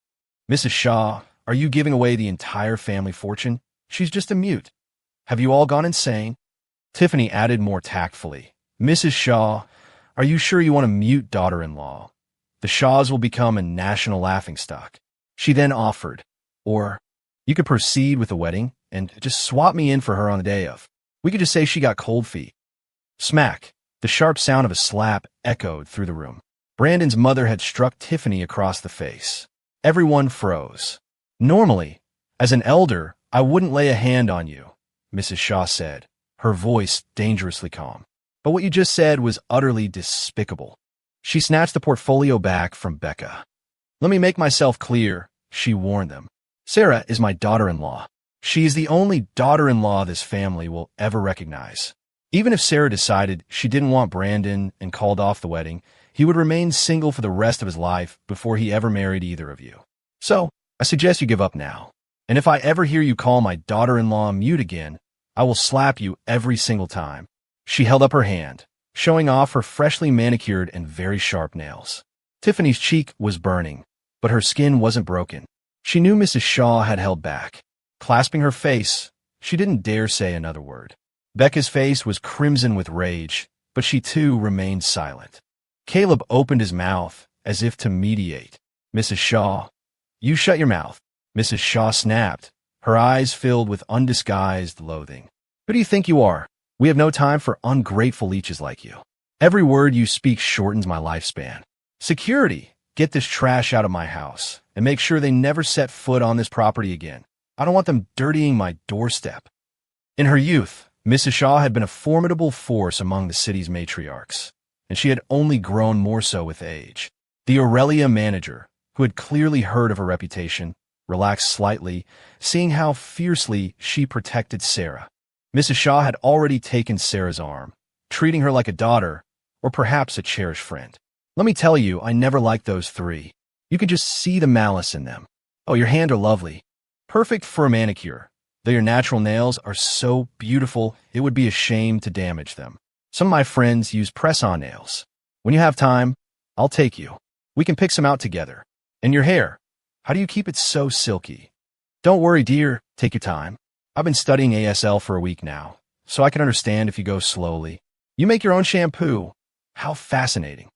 "Mrs. Shaw, are you giving away the entire family fortune? She's just a mute. Have you all gone insane?" Tiffany added more tactfully, "Mrs. Shaw, are you sure you want a mute daughter-in-law? The Shaws will become a national laughingstock." She then offered, "Or you could proceed with the wedding and just swap me in for her on the day of. We could just say she got cold feet." Smack! The sharp sound of a slap echoed through the room. Brandon's mother had struck Tiffany across the face. Everyone froze. "Normally, as an elder, I wouldn't lay a hand on you," Mrs. Shaw said, her voice dangerously calm. "But what you just said was utterly despicable." She snatched the portfolio back from Becca. "Let me make myself clear," she warned them. "Sarah is my daughter-in-law. She is the only daughter-in-law this family will ever recognize. Even if Sarah decided she didn't want Brandon and called off the wedding, he would remain single for the rest of his life before he ever married either of you. So, I suggest you give up now. And if I ever hear you call my daughter-in-law mute again, I will slap you every single time." She held up her hand, showing off her freshly manicured and very sharp nails. Tiffany's cheek was burning, but her skin wasn't broken. She knew Mrs. Shaw had held back. Clasping her face, she didn't dare say another word. Becca's face was crimson with rage, but she too remained silent. Caleb opened his mouth as if to mediate. "Mrs. Shaw, you shut your mouth." Mrs. Shaw snapped, her eyes filled with undisguised loathing. "Who do you think you are? We have no time for ungrateful leeches like you. Every word you speak shortens my lifespan. Security, get this trash out of my house and make sure they never set foot on this property again. I don't want them dirtying my doorstep." In her youth, Mrs. Shaw had been a formidable force among the city's matriarchs, and she had only grown more so with age. The Aurelia manager, who had clearly heard of her reputation, relaxed slightly, seeing how fiercely she protected Sarah. Mrs. Shaw had already taken Sarah's arm, treating her like a daughter, or perhaps a cherished friend. "Let me tell you, I never liked those three. You can just see the malice in them. Oh, your hands are lovely. Perfect for a manicure. Though your natural nails are so beautiful, it would be a shame to damage them. Some of my friends use press-on nails. When you have time, I'll take you. We can pick some out together. And your hair, how do you keep it so silky? Don't worry, dear, take your time. I've been studying ASL for a week now, so I can understand if you go slowly. You make your own shampoo. How fascinating.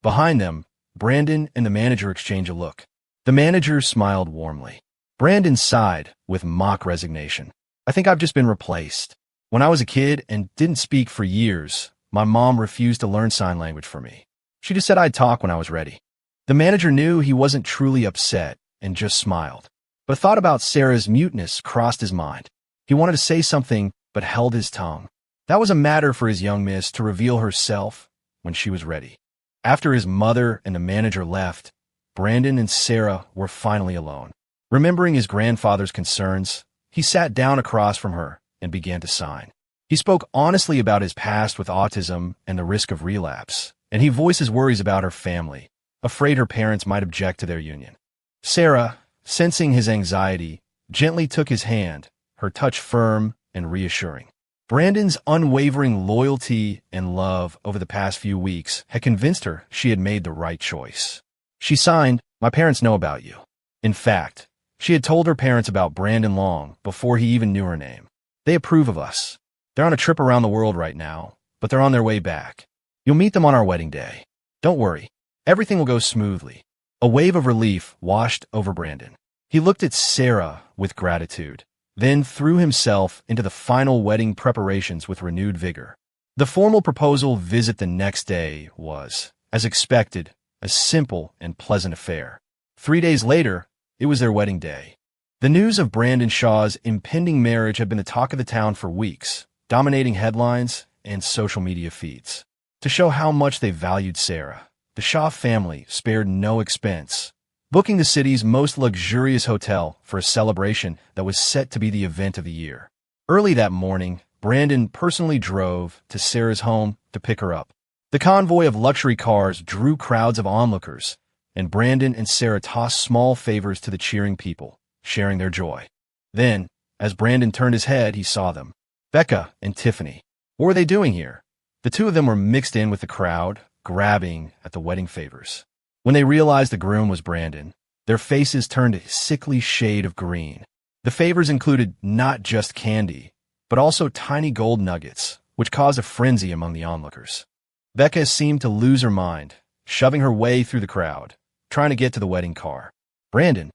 Behind them, Brandon and the manager exchange a look. The manager smiled warmly. Brandon sighed with mock resignation. I think I've just been replaced. When I was a kid and didn't speak for years, my mom refused to learn sign language for me. She just said I'd talk when I was ready. The manager knew he wasn't truly upset and just smiled. But a thought about Sarah's muteness crossed his mind. He wanted to say something, but held his tongue. That was a matter for his young miss to reveal herself when she was ready. After his mother and the manager left, Brandon and Sarah were finally alone. Remembering his grandfather's concerns, he sat down across from her and began to sign. He spoke honestly about his past with autism and the risk of relapse, and he voiced his worries about her family, afraid her parents might object to their union. Sarah, sensing his anxiety, gently took his hand, her touch firm and reassuring. Brandon's unwavering loyalty and love over the past few weeks had convinced her she had made the right choice. She signed, "My parents know about you." In fact, she had told her parents about Brandon long before he even knew her name. They approve of us. They're on a trip around the world right now, but they're on their way back. You'll meet them on our wedding day. Don't worry. Everything will go smoothly. A wave of relief washed over Brandon. He looked at Sarah with gratitude, then threw himself into the final wedding preparations with renewed vigor. The formal proposal visit the next day was, as expected, a simple and pleasant affair. 3 days later, it was their wedding day. The news of Brandon Shaw's impending marriage had been the talk of the town for weeks, dominating headlines and social media feeds. To show how much they valued Sarah, the Shaw family spared no expense, booking the city's most luxurious hotel for a celebration that was set to be the event of the year. Early that morning, Brandon personally drove to Sarah's home to pick her up. The convoy of luxury cars drew crowds of onlookers, and Brandon and Sarah tossed small favors to the cheering people, sharing their joy. Then, as Brandon turned his head, he saw them. Becca and Tiffany. What were they doing here? The two of them were mixed in with the crowd, grabbing at the wedding favors. When they realized the groom was Brandon, their faces turned a sickly shade of green. The favors included not just candy, but also tiny gold nuggets, which caused a frenzy among the onlookers. Becca seemed to lose her mind, shoving her way through the crowd, trying to get to the wedding car. Brandon!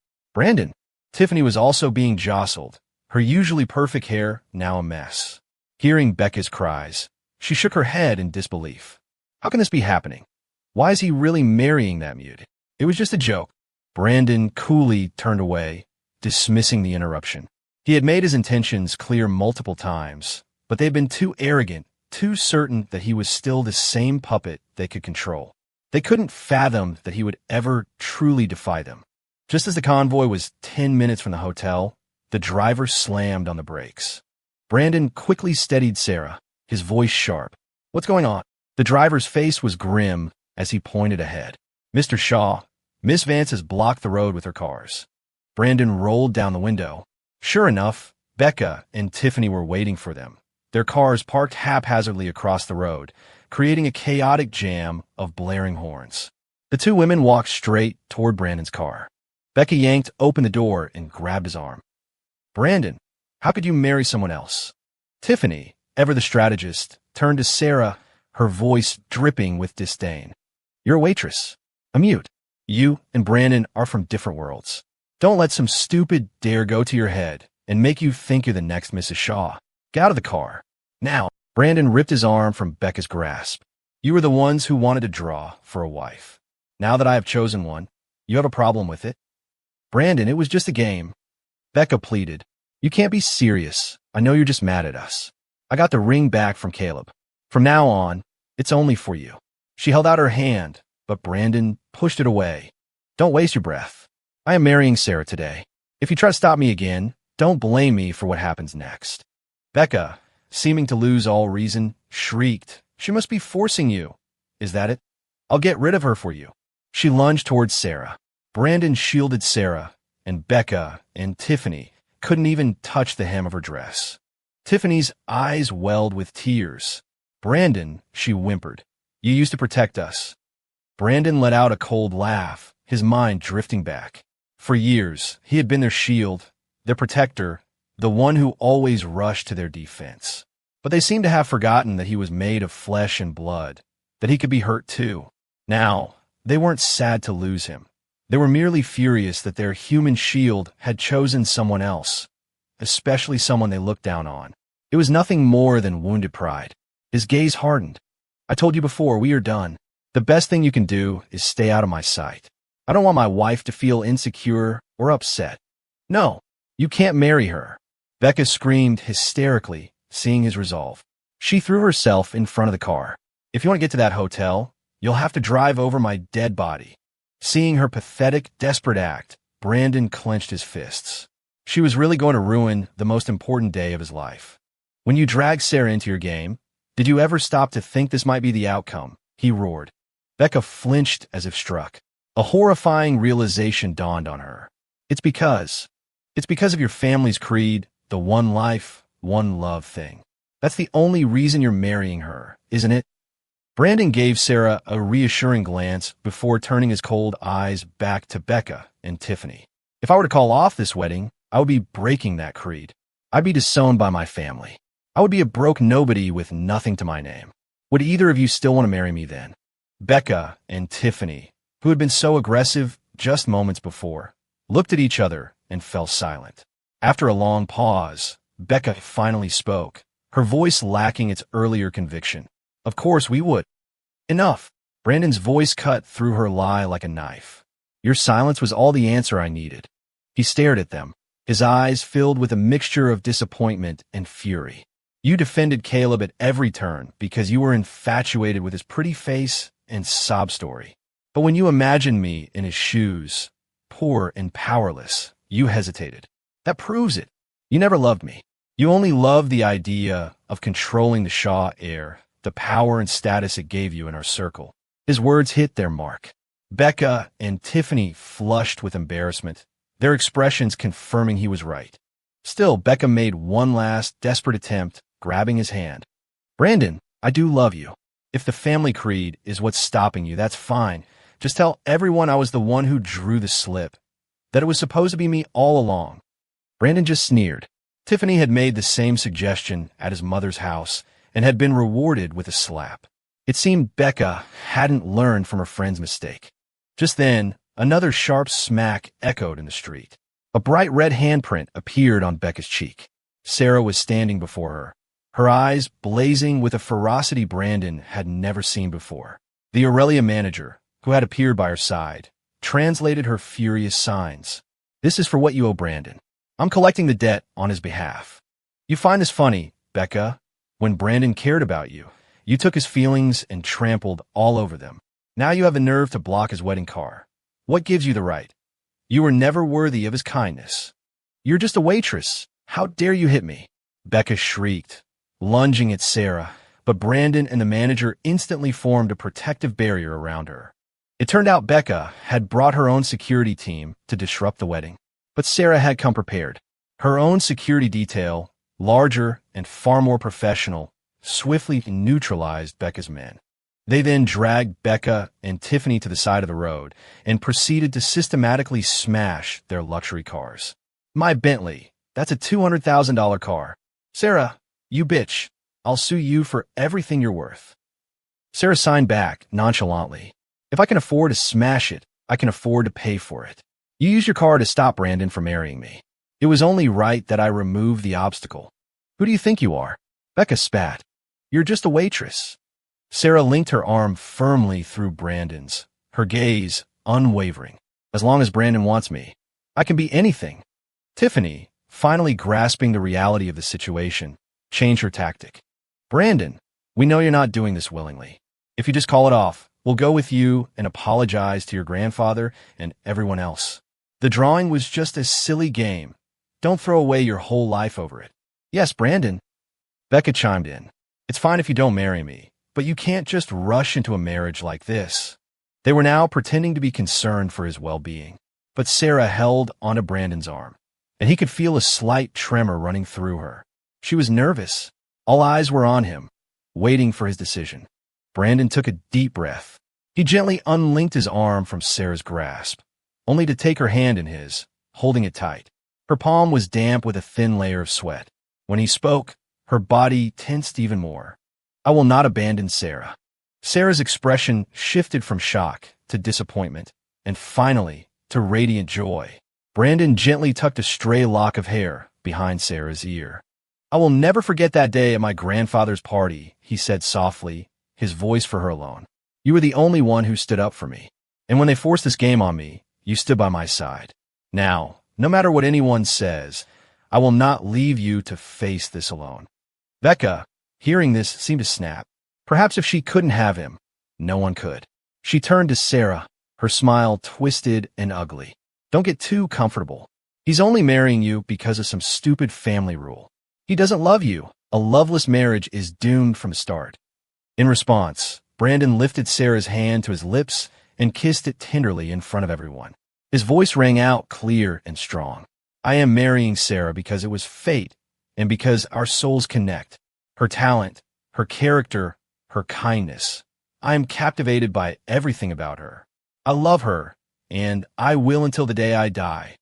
Tiffany was also being jostled, her usually perfect hair now a mess. Hearing Becca's cries, she shook her head in disbelief. How can this be happening? Why is he really marrying that mute? It was just a joke. Brandon coolly turned away, dismissing the interruption. He had made his intentions clear multiple times, but they'd been too arrogant, too certain that he was still the same puppet they could control. They couldn't fathom that he would ever truly defy them. Just as the convoy was 10 minutes from the hotel, the driver slammed on the brakes. Brandon quickly steadied Sarah, his voice sharp. What's going on? The driver's face was grim as he pointed ahead. Mr. Shaw, Miss Vance has blocked the road with her cars. Brandon rolled down the window. Sure enough, Becca and Tiffany were waiting for them, their cars parked haphazardly across the road, creating a chaotic jam of blaring horns. The two women walked straight toward Brandon's car. Becca yanked open the door and grabbed his arm. Brandon, how could you marry someone else? Tiffany, ever the strategist, turned to Sarah, her voice dripping with disdain. You're a waitress, a mute. You and Brandon are from different worlds. Don't let some stupid dare go to your head and make you think you're the next Mrs. Shaw. Get out of the car. Now. Brandon ripped his arm from Becca's grasp. You were the ones who wanted to draw for a wife. Now that I have chosen one, you have a problem with it? Brandon, it was just a game. Becca pleaded. You can't be serious. I know you're just mad at us. I got the ring back from Caleb. From now on, it's only for you. She held out her hand, but Brandon pushed it away. Don't waste your breath. I am marrying Sarah today. If you try to stop me again, don't blame me for what happens next. Becca, seeming to lose all reason, shrieked. She must be forcing you. Is that it? I'll get rid of her for you. She lunged towards Sarah. Brandon shielded Sarah, and Becca and Tiffany couldn't even touch the hem of her dress. Tiffany's eyes welled with tears. "Brandon," she whimpered, "you used to protect us." Brandon let out a cold laugh, his mind drifting back. For years, he had been their shield, their protector, the one who always rushed to their defense. But they seemed to have forgotten that he was made of flesh and blood, that he could be hurt too. Now, they weren't sad to lose him. They were merely furious that their human shield had chosen someone else, especially someone they looked down on. It was nothing more than wounded pride. His gaze hardened. "I told you before, we are done. The best thing you can do is stay out of my sight. I don't want my wife to feel insecure or upset." "No, you can't marry her," Becca screamed hysterically, seeing his resolve. She threw herself in front of the car. "If you want to get to that hotel, you'll have to drive over my dead body." Seeing her pathetic, desperate act, Brandon clenched his fists. She was really going to ruin the most important day of his life. "When you dragged Sarah into your game, did you ever stop to think this might be the outcome?" he roared. Becca flinched as if struck. A horrifying realization dawned on her. It's because of your family's creed, the one life, one love thing. That's the only reason you're marrying her, isn't it? Brandon gave Sarah a reassuring glance before turning his cold eyes back to Becca and Tiffany. "If I were to call off this wedding, I would be breaking that creed. I'd be disowned by my family. I would be a broke nobody with nothing to my name. Would either of you still want to marry me then?" Becca and Tiffany, who had been so aggressive just moments before, looked at each other and fell silent. After a long pause, Becca finally spoke, her voice lacking its earlier conviction. "Of course we would." "Enough." Brandon's voice cut through her lie like a knife. "Your silence was all the answer I needed." He stared at them, his eyes filled with a mixture of disappointment and fury. "You defended Caleb at every turn because you were infatuated with his pretty face and sob story. But when you imagined me in his shoes, poor and powerless, you hesitated. That proves it. You never loved me. You only loved the idea of controlling the Shaw heir, the power and status it gave you in our circle." His words hit their mark. Becca and Tiffany flushed with embarrassment, their expressions confirming he was right. Still, Becca made one last desperate attempt, grabbing his hand. "Brandon, I do love you. If the family creed is what's stopping you, that's fine. Just tell everyone I was the one who drew the slip, that it was supposed to be me all along." Brandon just sneered. Tiffany had made the same suggestion at his mother's house and had been rewarded with a slap. It seemed Becca hadn't learned from her friend's mistake. Just then, another sharp smack echoed in the street. A bright red handprint appeared on Becca's cheek. Sarah was standing before her, her eyes blazing with a ferocity Brandon had never seen before. The Aurelia manager, who had appeared by her side, translated her furious signs. "This is for what you owe Brandon. I'm collecting the debt on his behalf." "You find this funny, Becca? When Brandon cared about you, you took his feelings and trampled all over them. Now you have the nerve to block his wedding car. What gives you the right? You were never worthy of his kindness. You're just a waitress. How dare you hit me?" Becca shrieked, lunging at Sarah, but Brandon and the manager instantly formed a protective barrier around her. It turned out Becca had brought her own security team to disrupt the wedding. But Sarah had come prepared. Her own security detail, larger and far more professional, swiftly neutralized Becca's men. They then dragged Becca and Tiffany to the side of the road and proceeded to systematically smash their luxury cars. "My Bentley, that's a $200,000 car. Sarah, you bitch, I'll sue you for everything you're worth." Sarah signed back nonchalantly. "If I can afford to smash it, I can afford to pay for it. You used your car to stop Brandon from marrying me. It was only right that I remove the obstacle. Who do you think you are?" Becca spat. "You're just a waitress." Sarah linked her arm firmly through Brandon's, her gaze unwavering. "As long as Brandon wants me, I can be anything." Tiffany, finally grasping the reality of the situation, changed her tactic. "Brandon, we know you're not doing this willingly. If you just call it off, we'll go with you and apologize to your grandfather and everyone else. The drawing was just a silly game. Don't throw away your whole life over it." "Yes, Brandon." Becca chimed in. "It's fine if you don't marry me, but you can't just rush into a marriage like this." They were now pretending to be concerned for his well-being, but Sarah held onto Brandon's arm, and he could feel a slight tremor running through her. She was nervous. All eyes were on him, waiting for his decision. Brandon took a deep breath. He gently unlinked his arm from Sarah's grasp, only to take her hand in his, holding it tight. Her palm was damp with a thin layer of sweat. When he spoke, her body tensed even more. "I will not abandon Sarah." Sarah's expression shifted from shock to disappointment, and finally to radiant joy. Brandon gently tucked a stray lock of hair behind Sarah's ear. "I will never forget that day at my grandfather's party," he said softly, his voice for her alone. "You were the only one who stood up for me. And when they forced this game on me, you stood by my side. Now, no matter what anyone says, I will not leave you to face this alone." Becca, hearing this, seemed to snap. Perhaps if she couldn't have him, no one could. She turned to Sarah, her smile twisted and ugly. "Don't get too comfortable. He's only marrying you because of some stupid family rule. He doesn't love you. A loveless marriage is doomed from the start." In response, Brandon lifted Sarah's hand to his lips and kissed it tenderly in front of everyone. His voice rang out clear and strong. "I am marrying Sarah because it was fate and because our souls connect. Her talent, her character, her kindness. I am captivated by everything about her. I love her, and I will until the day I die."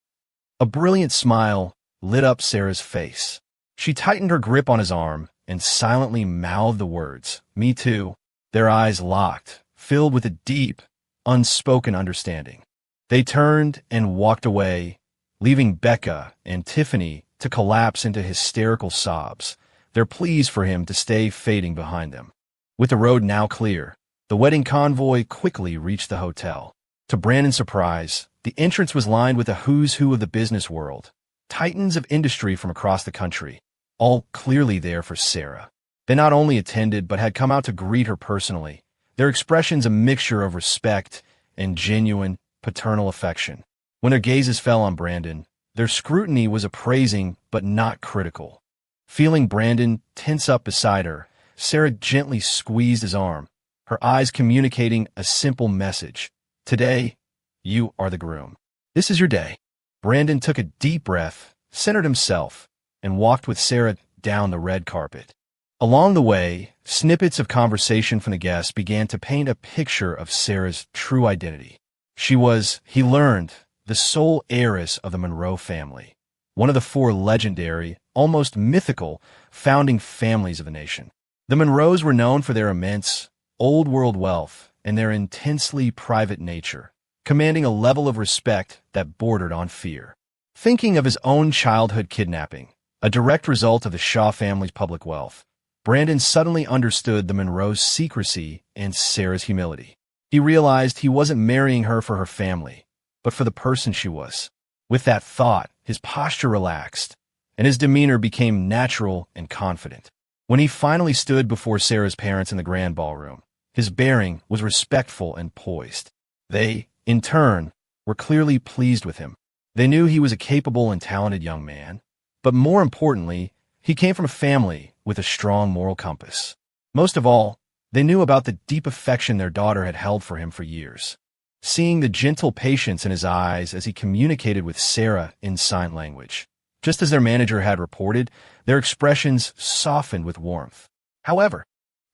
A brilliant smile lit up Sarah's face. She tightened her grip on his arm and silently mouthed the words, "Me too." Their eyes locked, filled with a deep, unspoken understanding. They turned and walked away, leaving Becca and Tiffany to collapse into hysterical sobs, their pleas for him to stay fading behind them. With the road now clear, the wedding convoy quickly reached the hotel. To Brandon's surprise, the entrance was lined with a who's who of the business world, titans of industry from across the country, all clearly there for Sarah. They not only attended but had come out to greet her personally, their expressions a mixture of respect and genuine paternal affection. When their gazes fell on Brandon, their scrutiny was appraising but not critical. Feeling Brandon tense up beside her, Sarah gently squeezed his arm, her eyes communicating a simple message. "Today, you are the groom. This is your day." Brandon took a deep breath, centered himself, and walked with Sarah down the red carpet. Along the way, snippets of conversation from the guests began to paint a picture of Sarah's true identity. She was, he learned, the sole heiress of the Monroe family, one of the four legendary, almost mythical, founding families of the nation. The Monroes were known for their immense, old-world wealth and their intensely private nature, commanding a level of respect that bordered on fear. Thinking of his own childhood kidnapping, a direct result of the Shaw family's public wealth, Brandon suddenly understood the Monroes' secrecy and Sarah's humility. He realized he wasn't marrying her for her family, but for the person she was. With that thought, his posture relaxed, and his demeanor became natural and confident. When he finally stood before Sarah's parents in the grand ballroom, his bearing was respectful and poised. They, in turn, were clearly pleased with him. They knew he was a capable and talented young man, but more importantly, he came from a family with a strong moral compass. Most of all, they knew about the deep affection their daughter had held for him for years. Seeing the gentle patience in his eyes as he communicated with Sarah in sign language, just as their manager had reported, their expressions softened with warmth. However,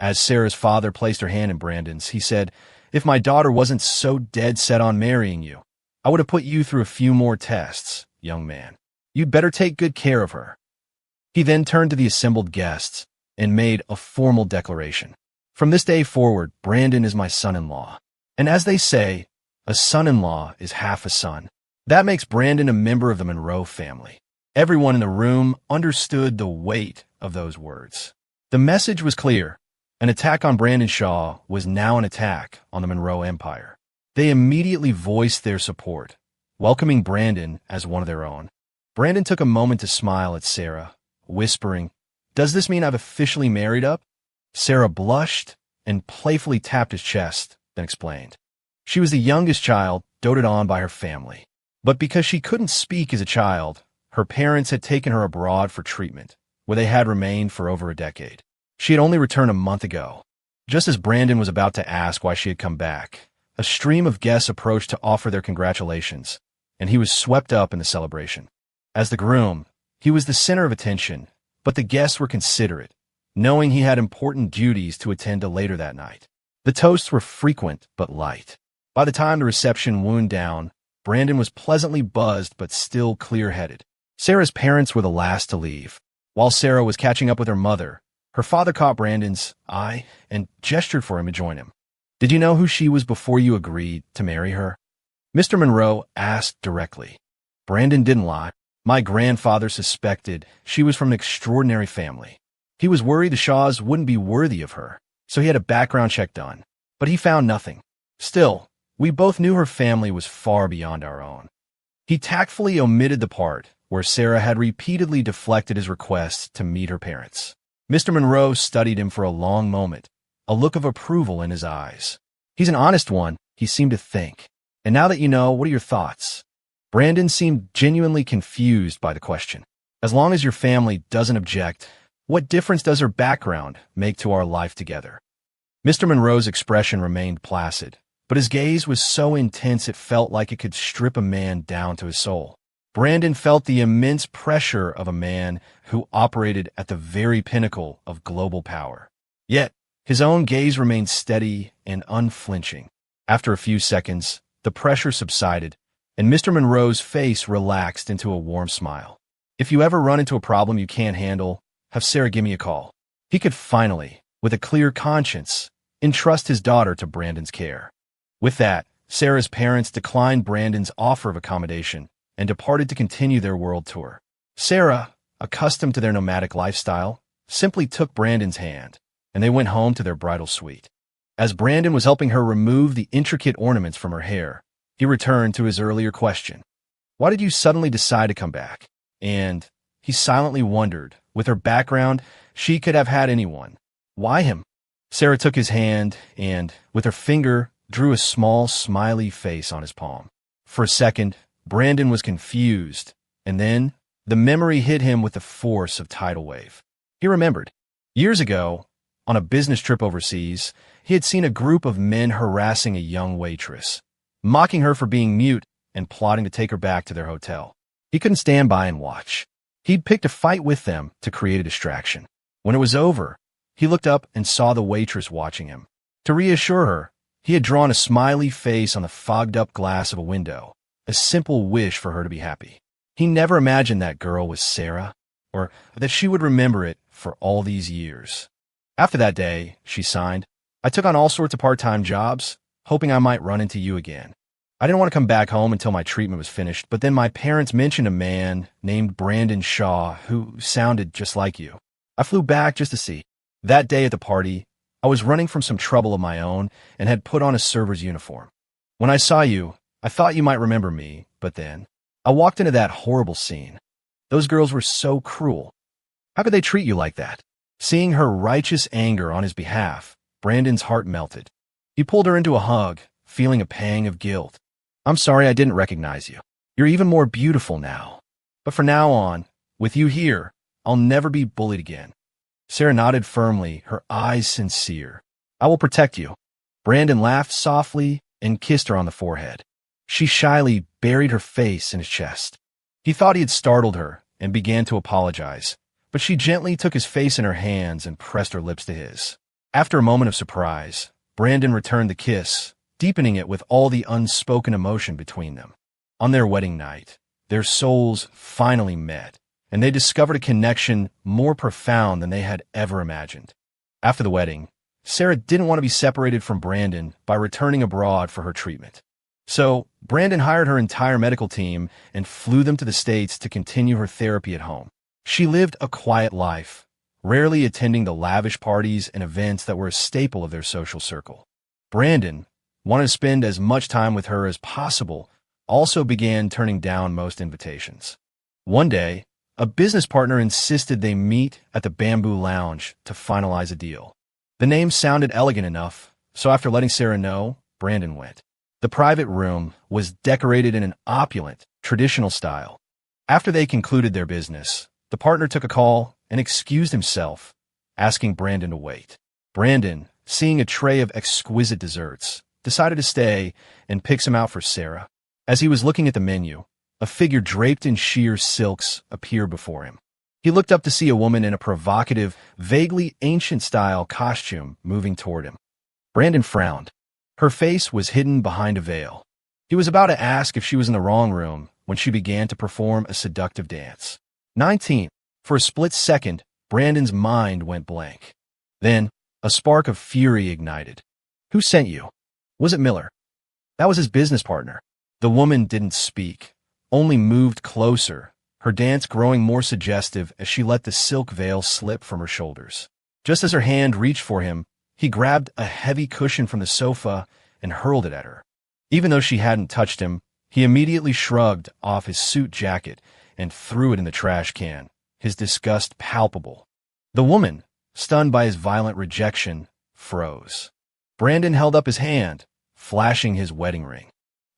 as Sarah's father placed her hand in Brandon's, he said, "If my daughter wasn't so dead set on marrying you, I would have put you through a few more tests, young man. You'd better take good care of her." He then turned to the assembled guests and made a formal declaration. "From this day forward, Brandon is my son-in-law. And as they say, a son-in-law is half a son. That makes Brandon a member of the Monroe family." Everyone in the room understood the weight of those words. The message was clear. An attack on Brandon Shaw was now an attack on the Monroe Empire. They immediately voiced their support, welcoming Brandon as one of their own. Brandon took a moment to smile at Sarah, whispering, "Does this mean I've officially married up?" Sarah blushed and playfully tapped his chest, then explained. She was the youngest child, doted on by her family. But because she couldn't speak as a child, her parents had taken her abroad for treatment, where they had remained for over a decade. She had only returned a month ago. Just as Brandon was about to ask why she had come back, a stream of guests approached to offer their congratulations, and he was swept up in the celebration. As the groom, he was the center of attention, but the guests were considerate, knowing he had important duties to attend to later that night. The toasts were frequent but light. By the time the reception wound down, Brandon was pleasantly buzzed but still clear-headed. Sarah's parents were the last to leave. While Sarah was catching up with her mother, her father caught Brandon's eye and gestured for him to join him. "Did you know who she was before you agreed to marry her?" Mr. Monroe asked directly. Brandon didn't lie. "My grandfather suspected she was from an extraordinary family. He was worried the Shaws wouldn't be worthy of her, so he had a background check done. But he found nothing. Still, we both knew her family was far beyond our own." He tactfully omitted the part where Sarah had repeatedly deflected his request to meet her parents. Mr. Monroe studied him for a long moment, a look of approval in his eyes. "He's an honest one," he seemed to think. "And now that you know, what are your thoughts?" Brandon seemed genuinely confused by the question. "As long as your family doesn't object, what difference does her background make to our life together?" Mr. Monroe's expression remained placid, but his gaze was so intense it felt like it could strip a man down to his soul. Brandon felt the immense pressure of a man who operated at the very pinnacle of global power. Yet, his own gaze remained steady and unflinching. After a few seconds, the pressure subsided, and Mr. Monroe's face relaxed into a warm smile. "If you ever run into a problem you can't handle, have Sarah give me a call." He could finally, with a clear conscience, entrust his daughter to Brandon's care. With that, Sarah's parents declined Brandon's offer of accommodation and departed to continue their world tour. Sarah, accustomed to their nomadic lifestyle, simply took Brandon's hand, and they went home to their bridal suite. As Brandon was helping her remove the intricate ornaments from her hair, he returned to his earlier question. "Why did you suddenly decide to come back?" And he silently wondered, with her background, she could have had anyone. Why him? Sarah took his hand and, with her finger, drew a small, smiley face on his palm. For a second, Brandon was confused, and then the memory hit him with the force of tidal wave. He remembered. Years ago, on a business trip overseas, he had seen a group of men harassing a young waitress, mocking her for being mute and plotting to take her back to their hotel. He couldn't stand by and watch. He'd picked a fight with them to create a distraction. When it was over, he looked up and saw the waitress watching him. To reassure her, he had drawn a smiley face on the fogged-up glass of a window, a simple wish for her to be happy. He never imagined that girl was Sarah, or that she would remember it for all these years. After that day, she signed, "I took on all sorts of part-time jobs, hoping I might run into you again. I didn't want to come back home until my treatment was finished, but then my parents mentioned a man named Brandon Shaw who sounded just like you. I flew back just to see. That day at the party, I was running from some trouble of my own and had put on a server's uniform. When I saw you, I thought you might remember me, but then I walked into that horrible scene. Those girls were so cruel. How could they treat you like that?" Seeing her righteous anger on his behalf, Brandon's heart melted. He pulled her into a hug, feeling a pang of guilt. "I'm sorry I didn't recognize you. You're even more beautiful now. But from now on, with you here, I'll never be bullied again." Sarah nodded firmly, her eyes sincere. "I will protect you." Brandon laughed softly and kissed her on the forehead. She shyly buried her face in his chest. He thought he had startled her and began to apologize, but she gently took his face in her hands and pressed her lips to his. After a moment of surprise, Brandon returned the kiss, deepening it with all the unspoken emotion between them. On their wedding night, their souls finally met, and they discovered a connection more profound than they had ever imagined. After the wedding, Sarah didn't want to be separated from Brandon by returning abroad for her treatment. So, Brandon hired her entire medical team and flew them to the States to continue her therapy at home. She lived a quiet life, rarely attending the lavish parties and events that were a staple of their social circle. Brandon wanted to spend as much time with her as possible, also began turning down most invitations. One day, a business partner insisted they meet at the Bamboo Lounge to finalize a deal. The name sounded elegant enough, so after letting Sarah know, Brandon went. The private room was decorated in an opulent, traditional style. After they concluded their business, the partner took a call and excused himself, asking Brandon to wait. Brandon, seeing a tray of exquisite desserts, decided to stay and pick some out for Sarah. As he was looking at the menu, A figure draped in sheer silks appeared before him. He looked up to see a woman in a provocative, vaguely ancient-style costume moving toward him. Brandon frowned. Her face was hidden behind a veil. He was about to ask if she was in the wrong room when she began to perform a seductive dance. 19. For a split second, Brandon's mind went blank. Then, a spark of fury ignited. Who sent you? Was it Miller? That was his business partner. The woman didn't speak, only moved closer, her dance growing more suggestive as she let the silk veil slip from her shoulders. Just as her hand reached for him, he grabbed a heavy cushion from the sofa and hurled it at her. Even though she hadn't touched him, he immediately shrugged off his suit jacket and threw it in the trash can, his disgust palpable. The woman, stunned by his violent rejection, froze. Brandon held up his hand, flashing his wedding ring.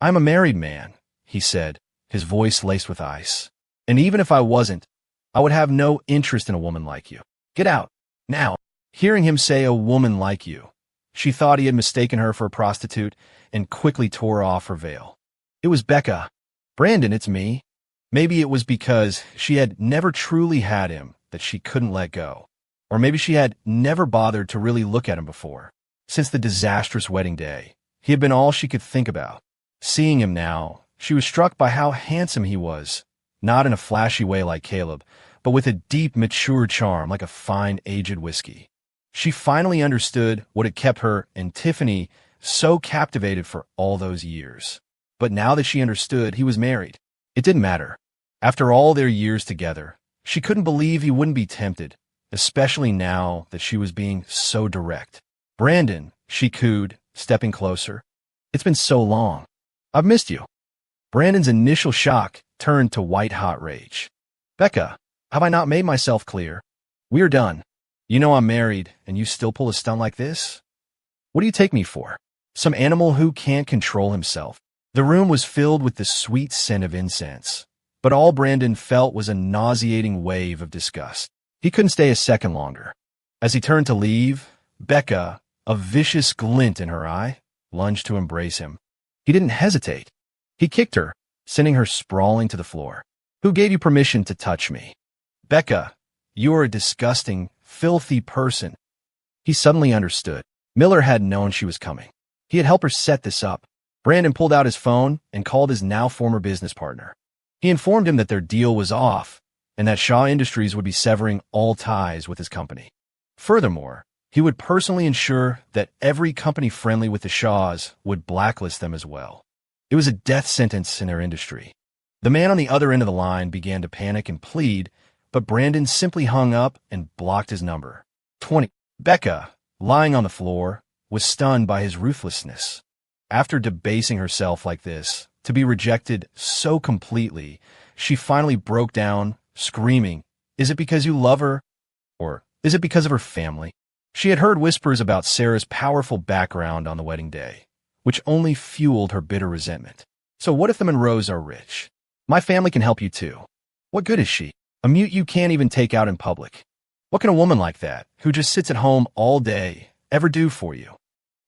"I'm a married man," he said, his voice laced with ice. "And even if I wasn't, I would have no interest in a woman like you. Get out, now." Hearing him say a woman like you, she thought he had mistaken her for a prostitute and quickly tore off her veil. It was Becca. "Brandon, it's me." Maybe it was because she had never truly had him that she couldn't let go. Or maybe she had never bothered to really look at him before. Since the disastrous wedding day, he had been all she could think about. Seeing him now, she was struck by how handsome he was, not in a flashy way like Caleb, but with a deep, mature charm like a fine, aged whiskey. She finally understood what had kept her and Tiffany so captivated for all those years. But now that she understood he was married, it didn't matter. After all their years together, she couldn't believe he wouldn't be tempted, especially now that she was being so direct. "Brandon," she cooed, stepping closer. "It's been so long. I've missed you." Brandon's initial shock turned to white-hot rage. "Becca, have I not made myself clear? We are done. You know I'm married, and you still pull a stunt like this? What do you take me for? Some animal who can't control himself?" The room was filled with the sweet scent of incense, but all Brandon felt was a nauseating wave of disgust. He couldn't stay a second longer. As he turned to leave, Becca, a vicious glint in her eye, lunged to embrace him. He didn't hesitate. He kicked her, sending her sprawling to the floor. "Who gave you permission to touch me?" "Becca, you are a disgusting, filthy person." He suddenly understood. Miller had known she was coming. He had helped her set this up. Brandon pulled out his phone and called his now former business partner. He informed him that their deal was off and that Shaw Industries would be severing all ties with his company. Furthermore, he would personally ensure that every company friendly with the Shaws would blacklist them as well. It was a death sentence in their industry. The man on the other end of the line began to panic and plead, but Brandon simply hung up and blocked his number. 20. Becca, lying on the floor, was stunned by his ruthlessness. After debasing herself like this, to be rejected so completely, she finally broke down, screaming, "Is it because you love her? Or is it because of her family?" She had heard whispers about Sarah's powerful background on the wedding day, which only fueled her bitter resentment. "So what if the Monroes are rich? My family can help you too. What good is she? A mute you can't even take out in public. What can a woman like that, who just sits at home all day, ever do for you?"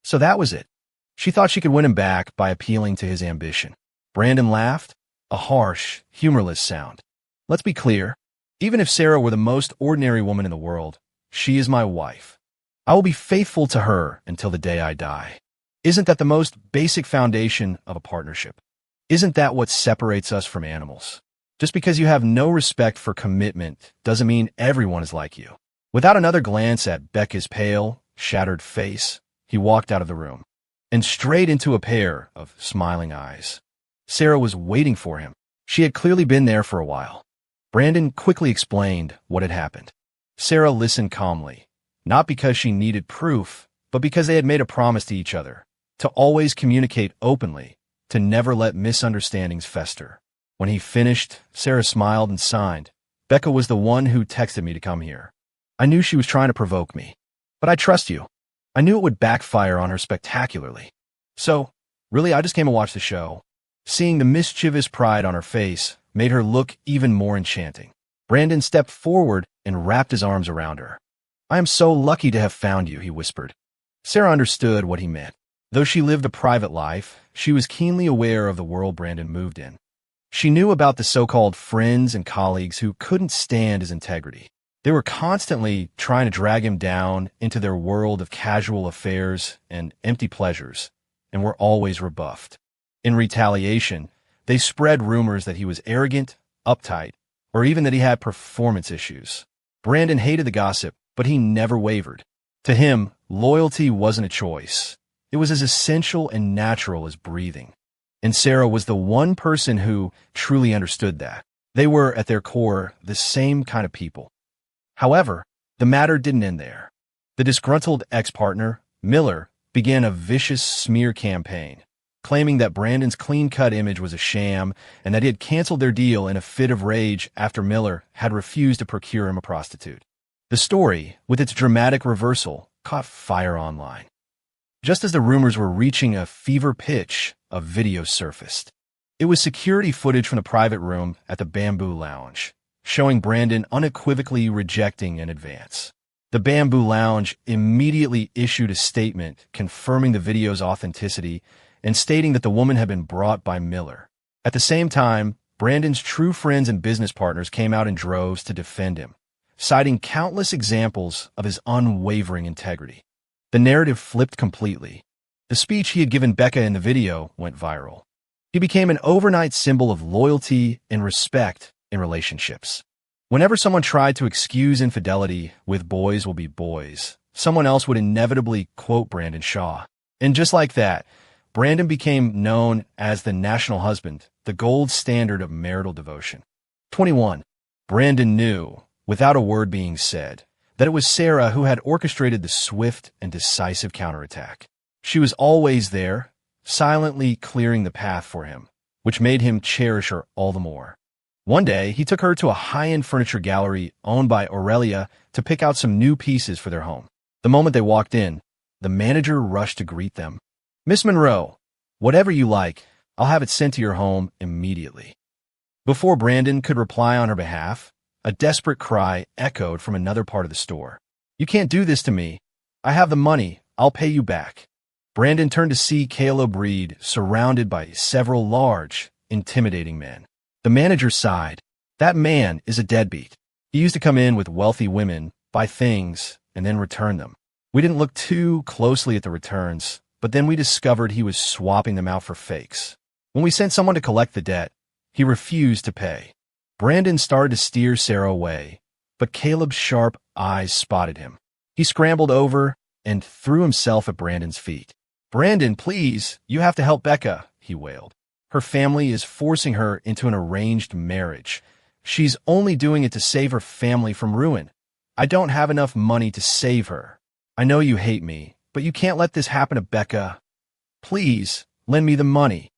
So that was it. She thought she could win him back by appealing to his ambition. Brandon laughed, a harsh, humorless sound. "Let's be clear. Even if Sarah were the most ordinary woman in the world, she is my wife. I will be faithful to her until the day I die. Isn't that the most basic foundation of a partnership? Isn't that what separates us from animals? Just because you have no respect for commitment doesn't mean everyone is like you." Without another glance at Becca's pale, shattered face, he walked out of the room and straight into a pair of smiling eyes. Sarah was waiting for him. She had clearly been there for a while. Brandon quickly explained what had happened. Sarah listened calmly, not because she needed proof, but because they had made a promise to each other, to always communicate openly, to never let misunderstandings fester. When he finished, Sarah smiled and signed. "Becca was the one who texted me to come here. I knew she was trying to provoke me, but I trust you. I knew it would backfire on her spectacularly. So, really, I just came to watch the show." Seeing the mischievous pride on her face made her look even more enchanting. Brandon stepped forward and wrapped his arms around her. "I am so lucky to have found you," he whispered. Sarah understood what he meant. Though she lived a private life, she was keenly aware of the world Brandon moved in. She knew about the so-called friends and colleagues who couldn't stand his integrity. They were constantly trying to drag him down into their world of casual affairs and empty pleasures, and were always rebuffed. In retaliation, they spread rumors that he was arrogant, uptight, or even that he had performance issues. Brandon hated the gossip, but he never wavered. To him, loyalty wasn't a choice. It was as essential and natural as breathing. And Sarah was the one person who truly understood that. They were, at their core, the same kind of people. However, the matter didn't end there. The disgruntled ex-partner, Miller, began a vicious smear campaign, claiming that Brandon's clean-cut image was a sham and that he had canceled their deal in a fit of rage after Miller had refused to procure him a prostitute. The story, with its dramatic reversal, caught fire online. Just as the rumors were reaching a fever pitch, a video surfaced. It was security footage from the private room at the Bamboo Lounge, showing Brandon unequivocally rejecting an advance. The Bamboo Lounge immediately issued a statement confirming the video's authenticity and stating that the woman had been brought by Miller. At the same time, Brandon's true friends and business partners came out in droves to defend him, citing countless examples of his unwavering integrity. The narrative flipped completely. The speech he had given Becca in the video went viral. He became an overnight symbol of loyalty and respect in relationships. Whenever someone tried to excuse infidelity with "boys will be boys," someone else would inevitably quote Brandon Shaw. And just like that, Brandon became known as the national husband, the gold standard of marital devotion. 21. Brandon knew, without a word being said, that it was Sarah who had orchestrated the swift and decisive counterattack. She was always there, silently clearing the path for him, which made him cherish her all the more. One day, he took her to a high-end furniture gallery owned by Aurelia to pick out some new pieces for their home. The moment they walked in, the manager rushed to greet them. "Miss Monroe, whatever you like, I'll have it sent to your home immediately." Before Brandon could reply on her behalf, a desperate cry echoed from another part of the store. "You can't do this to me. I have the money. I'll pay you back." Brandon turned to see Caleb Reed surrounded by several large, intimidating men. The manager sighed. "That man is a deadbeat. He used to come in with wealthy women, buy things, and then return them. We didn't look too closely at the returns, but then we discovered he was swapping them out for fakes. When we sent someone to collect the debt, he refused to pay." Brandon started to steer Sarah away, but Caleb's sharp eyes spotted him. He scrambled over and threw himself at Brandon's feet. "Brandon, please, you have to help Becca," he wailed. "Her family is forcing her into an arranged marriage. She's only doing it to save her family from ruin. I don't have enough money to save her. I know you hate me, but you can't let this happen to Becca. Please, lend me the money."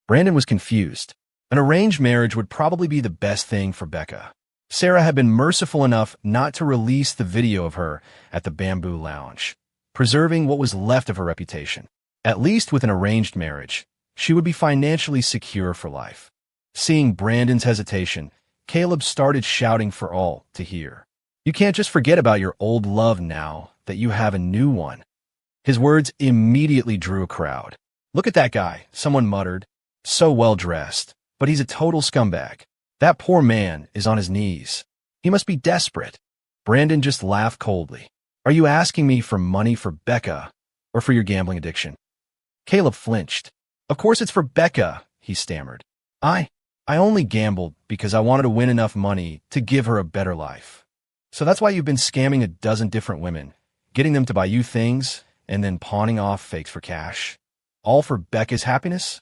Brandon was confused. An arranged marriage would probably be the best thing for Becca. Sarah had been merciful enough not to release the video of her at the Bamboo Lounge, preserving what was left of her reputation. At least with an arranged marriage, she would be financially secure for life. Seeing Brandon's hesitation, Caleb started shouting for all to hear. "You can't just forget about your old love now that you have a new one." His words immediately drew a crowd. "Look at that guy," someone muttered. "So well-dressed, but he's a total scumbag. That poor man is on his knees. He must be desperate." Brandon just laughed coldly. "Are you asking me for money for Becca or for your gambling addiction?" Caleb flinched. "Of course it's for Becca," he stammered. I only gambled because I wanted to win enough money to give her a better life. So that's why you've been scamming a dozen different women, getting them to buy you things, and then pawning off fakes for cash. All for Becca's happiness?"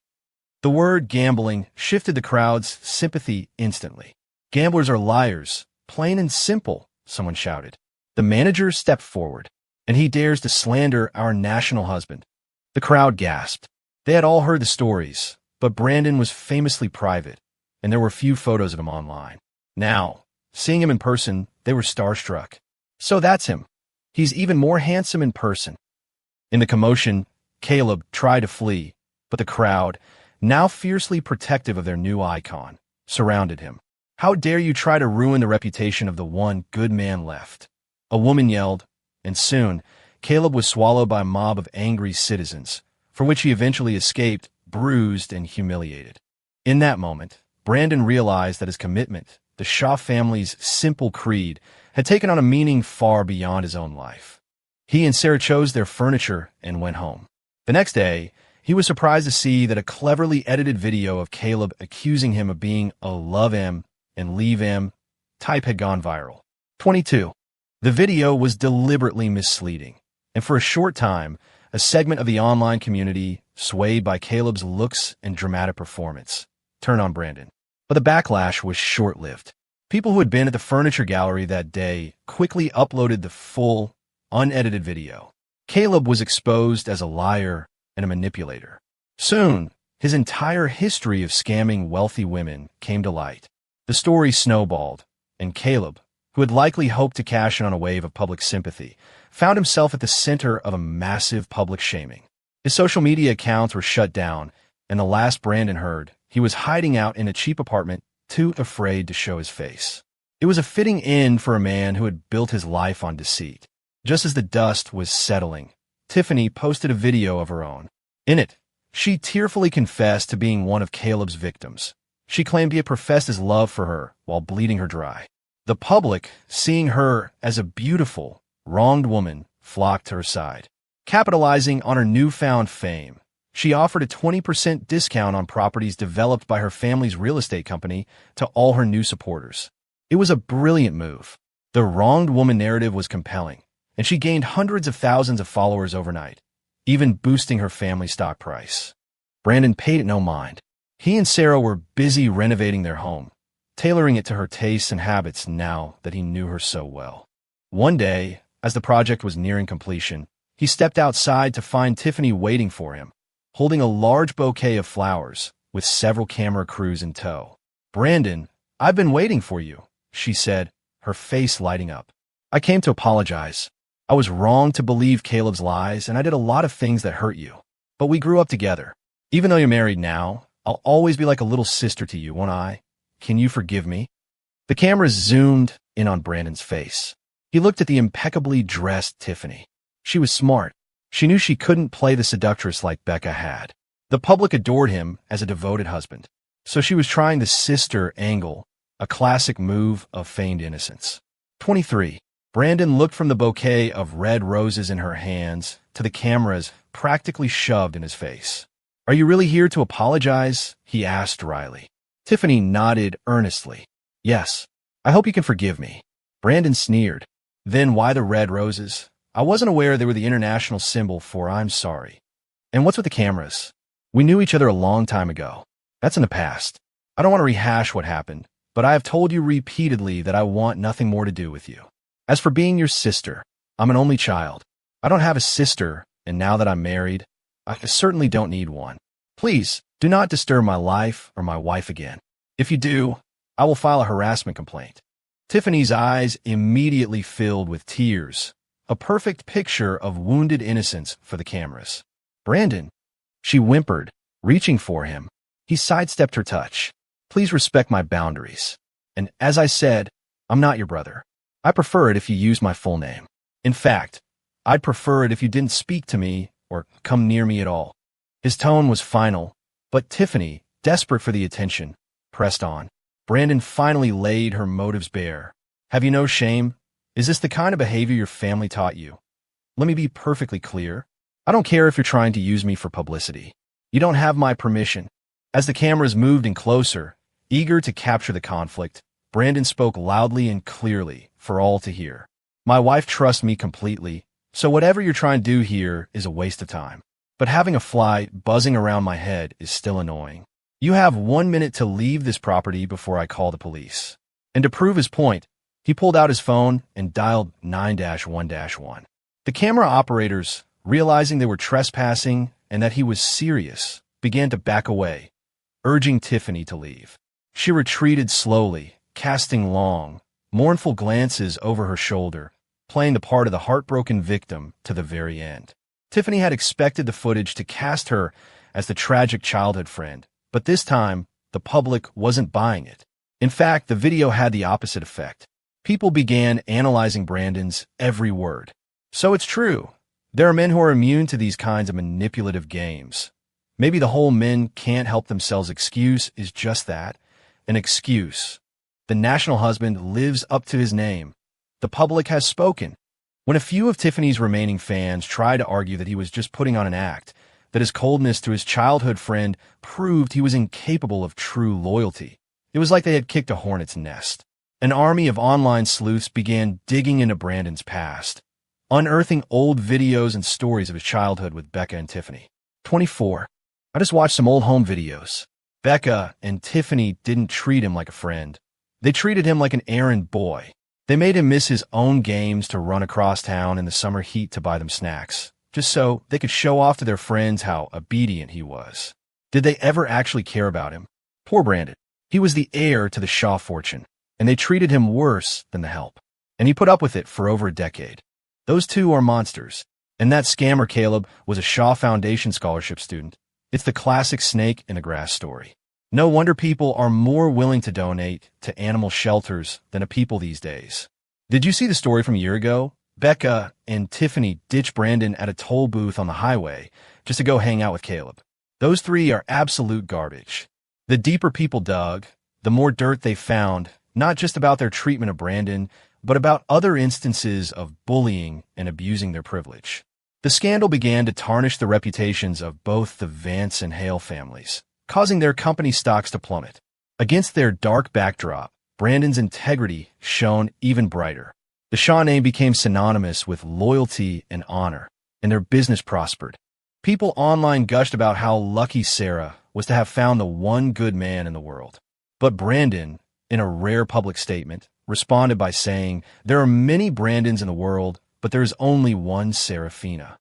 The word gambling shifted the crowd's sympathy instantly. "Gamblers are liars, plain and simple," someone shouted. "The manager stepped forward, and he dares to slander our national husband." The crowd gasped. They had all heard the stories, but Brandon was famously private, and there were few photos of him online. Now, seeing him in person, they were starstruck. "So that's him. He's even more handsome in person." In the commotion, Caleb tried to flee, but the crowd, now fiercely protective of their new icon, surrounded him. "How dare you try to ruin the reputation of the one good man left?" A woman yelled, and soon, Caleb was swallowed by a mob of angry citizens, for which he eventually escaped, bruised and humiliated. In that moment, Brandon realized that his commitment, the Shaw family's simple creed, had taken on a meaning far beyond his own life. He and Sarah chose their furniture and went home. The next day, he was surprised to see that a cleverly edited video of Caleb accusing him of being a love him and leave him type had gone viral. 22. The video was deliberately misleading, and for a short time, a segment of the online community, swayed by Caleb's looks and dramatic performance, turned on Brandon. But the backlash was short-lived. People who had been at the furniture gallery that day quickly uploaded the full, unedited video. Caleb was exposed as a liar and a manipulator. Soon, his entire history of scamming wealthy women came to light. The story snowballed, and Caleb, who had likely hoped to cash in on a wave of public sympathy, found himself at the center of a massive public shaming. His social media accounts were shut down, and the last Brandon heard, he was hiding out in a cheap apartment, too afraid to show his face. It was a fitting end for a man who had built his life on deceit. Just as the dust was settling, Tiffany posted a video of her own. In it, she tearfully confessed to being one of Caleb's victims. She claimed he had professed his love for her while bleeding her dry. The public, seeing her as a beautiful, wronged woman, flocked to her side. Capitalizing on her newfound fame, she offered a 20% discount on properties developed by her family's real estate company to all her new supporters. It was a brilliant move. The wronged woman narrative was compelling, and she gained hundreds of thousands of followers overnight, even boosting her family stock price. Brandon paid it no mind. He and Sarah were busy renovating their home, tailoring it to her tastes and habits now that he knew her so well. One day, as the project was nearing completion, he stepped outside to find Tiffany waiting for him, holding a large bouquet of flowers with several camera crews in tow. "Brandon, I've been waiting for you," she said, her face lighting up. "I came to apologize. I was wrong to believe Caleb's lies, and I did a lot of things that hurt you. But we grew up together. Even though you're married now, I'll always be like a little sister to you, won't I? Can you forgive me?" The camera zoomed in on Brandon's face. He looked at the impeccably dressed Tiffany. She was smart. She knew she couldn't play the seductress like Becca had. The public adored him as a devoted husband. So she was trying the sister angle, a classic move of feigned innocence. 23. Brandon looked from the bouquet of red roses in her hands to the cameras practically shoved in his face. "Are you really here to apologize?" he asked dryly. Tiffany nodded earnestly. "Yes. I hope you can forgive me." Brandon sneered. "Then why the red roses? I wasn't aware they were the international symbol for I'm sorry. And what's with the cameras? We knew each other a long time ago. That's in the past. I don't want to rehash what happened, but I have told you repeatedly that I want nothing more to do with you. As for being your sister, I'm an only child. I don't have a sister, and now that I'm married, I certainly don't need one. Please, do not disturb my life or my wife again. If you do, I will file a harassment complaint." Tiffany's eyes immediately filled with tears, a perfect picture of wounded innocence for the cameras. "Brandon," she whimpered, reaching for him. He sidestepped her touch. "Please respect my boundaries. And as I said, I'm not your brother. I prefer it if you use my full name. In fact, I'd prefer it if you didn't speak to me or come near me at all." His tone was final, but Tiffany, desperate for the attention, pressed on. Brandon finally laid her motives bare. "Have you no shame? Is this the kind of behavior your family taught you? Let me be perfectly clear. I don't care if you're trying to use me for publicity. You don't have my permission." As the cameras moved in closer, eager to capture the conflict, Brandon spoke loudly and clearly for all to hear. "My wife trusts me completely, so whatever you're trying to do here is a waste of time. But having a fly buzzing around my head is still annoying. You have 1 minute to leave this property before I call the police." And to prove his point, he pulled out his phone and dialed 9-1-1. The camera operators, realizing they were trespassing and that he was serious, began to back away, urging Tiffany to leave. She retreated slowly, casting long, mournful glances over her shoulder, playing the part of the heartbroken victim to the very end. Tiffany had expected the footage to cast her as the tragic childhood friend, but this time, the public wasn't buying it. In fact, the video had the opposite effect. People began analyzing Brandon's every word. So it's true. There are men who are immune to these kinds of manipulative games. Maybe the whole men can't help themselves excuse is just that. An excuse. The national husband lives up to his name. The public has spoken. When a few of Tiffany's remaining fans tried to argue that he was just putting on an act, that his coldness to his childhood friend proved he was incapable of true loyalty, it was like they had kicked a hornet's nest. An army of online sleuths began digging into Brandon's past, unearthing old videos and stories of his childhood with Becca and Tiffany. 24. I just watched some old home videos. Becca and Tiffany didn't treat him like a friend. They treated him like an errand boy. They made him miss his own games to run across town in the summer heat to buy them snacks, just so they could show off to their friends how obedient he was. Did they ever actually care about him? Poor Brandon. He was the heir to the Shaw fortune, and they treated him worse than the help. And he put up with it for over a decade. Those two are monsters. And that scammer Caleb was a Shaw Foundation scholarship student. It's the classic snake in the grass story. No wonder people are more willing to donate to animal shelters than to people these days. Did you see the story from a year ago? Becca and Tiffany ditched Brandon at a toll booth on the highway just to go hang out with Caleb. Those three are absolute garbage. The deeper people dug, the more dirt they found, not just about their treatment of Brandon, but about other instances of bullying and abusing their privilege. The scandal began to tarnish the reputations of both the Vance and Hale families, causing their company stocks to plummet. Against their dark backdrop, Brandon's integrity shone even brighter. The Shaw name became synonymous with loyalty and honor, and their business prospered. People online gushed about how lucky Sarah was to have found the one good man in the world. But Brandon, in a rare public statement, responded by saying, "There are many Brandons in the world, but there is only one Serafina."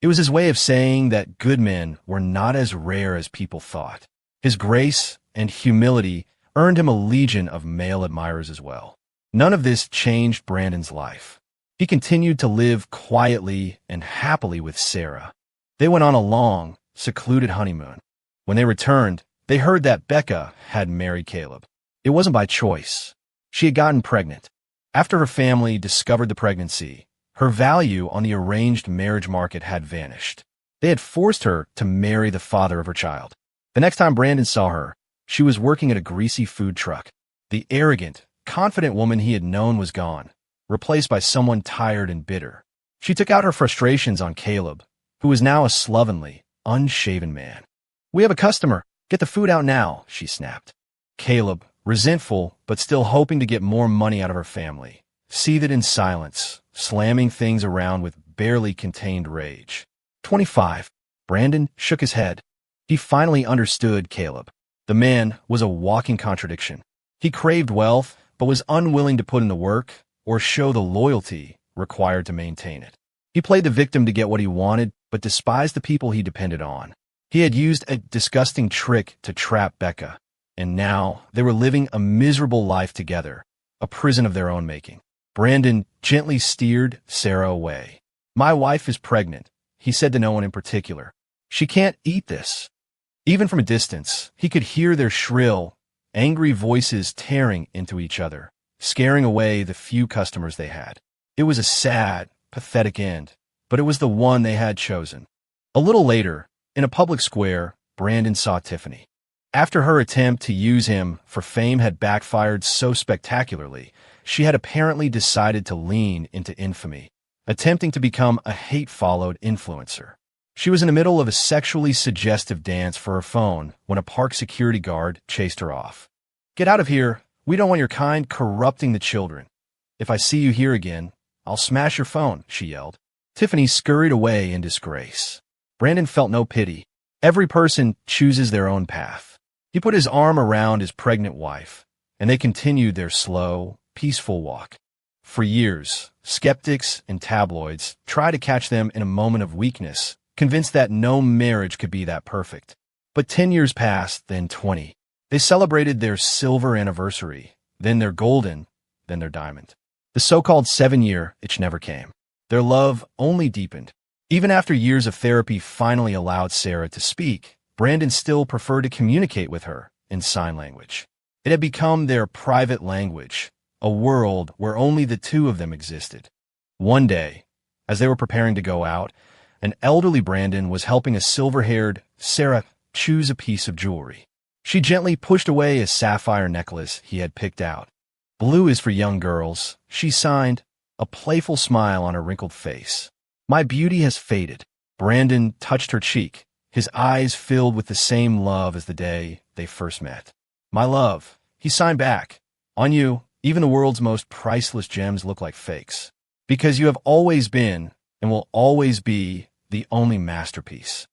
It was his way of saying that good men were not as rare as people thought. His grace and humility earned him a legion of male admirers as well. None of this changed Brandon's life. He continued to live quietly and happily with Sarah. They went on a long, secluded honeymoon. When they returned, they heard that Becca had married Caleb. It wasn't by choice. She had gotten pregnant. After her family discovered the pregnancy, her value on the arranged marriage market had vanished. They had forced her to marry the father of her child. The next time Brandon saw her, she was working at a greasy food truck. The arrogant, confident woman he had known was gone, replaced by someone tired and bitter. She took out her frustrations on Caleb, who was now a slovenly, unshaven man. "We have a customer. Get the food out now," she snapped. Caleb, resentful but still hoping to get more money out of her family, seethed in silence, slamming things around with barely contained rage. 25. Brandon shook his head. He finally understood Caleb. The man was a walking contradiction. He craved wealth, but was unwilling to put in the work or show the loyalty required to maintain it. He played the victim to get what he wanted, but despised the people he depended on. He had used a disgusting trick to trap Becca, and now they were living a miserable life together, a prison of their own making. Brandon gently steered Sarah away. "My wife is pregnant," he said to no one in particular. "She can't eat this." Even from a distance, he could hear their shrill, angry voices tearing into each other, scaring away the few customers they had. It was a sad, pathetic end, but it was the one they had chosen. A little later, in a public square, Brandon saw Tiffany. After her attempt to use him for fame had backfired so spectacularly, she had apparently decided to lean into infamy, attempting to become a hate-followed influencer. She was in the middle of a sexually suggestive dance for her phone when a park security guard chased her off. "Get out of here. We don't want your kind corrupting the children. If I see you here again, I'll smash your phone," she yelled. Tiffany scurried away in disgrace. Brandon felt no pity. Every person chooses their own path. He put his arm around his pregnant wife, and they continued their slow, peaceful walk. For years, skeptics and tabloids tried to catch them in a moment of weakness, convinced that no marriage could be that perfect. But 10 years passed, then 20. They celebrated their silver anniversary, then their golden, then their diamond. The so-called 7-year itch never came. Their love only deepened. Even after years of therapy finally allowed Sarah to speak, Brandon still preferred to communicate with her in sign language. It had become their private language, a world where only the two of them existed. One day, as they were preparing to go out, an elderly Brandon was helping a silver-haired Sarah choose a piece of jewelry. She gently pushed away a sapphire necklace he had picked out. Blue is for young girls, she signed, a playful smile on her wrinkled face. My beauty has faded. Brandon touched her cheek, his eyes filled with the same love as the day they first met. My love, he signed back. On you, even the world's most priceless gems look like fakes. Because you have always been, and will always be, the only masterpiece.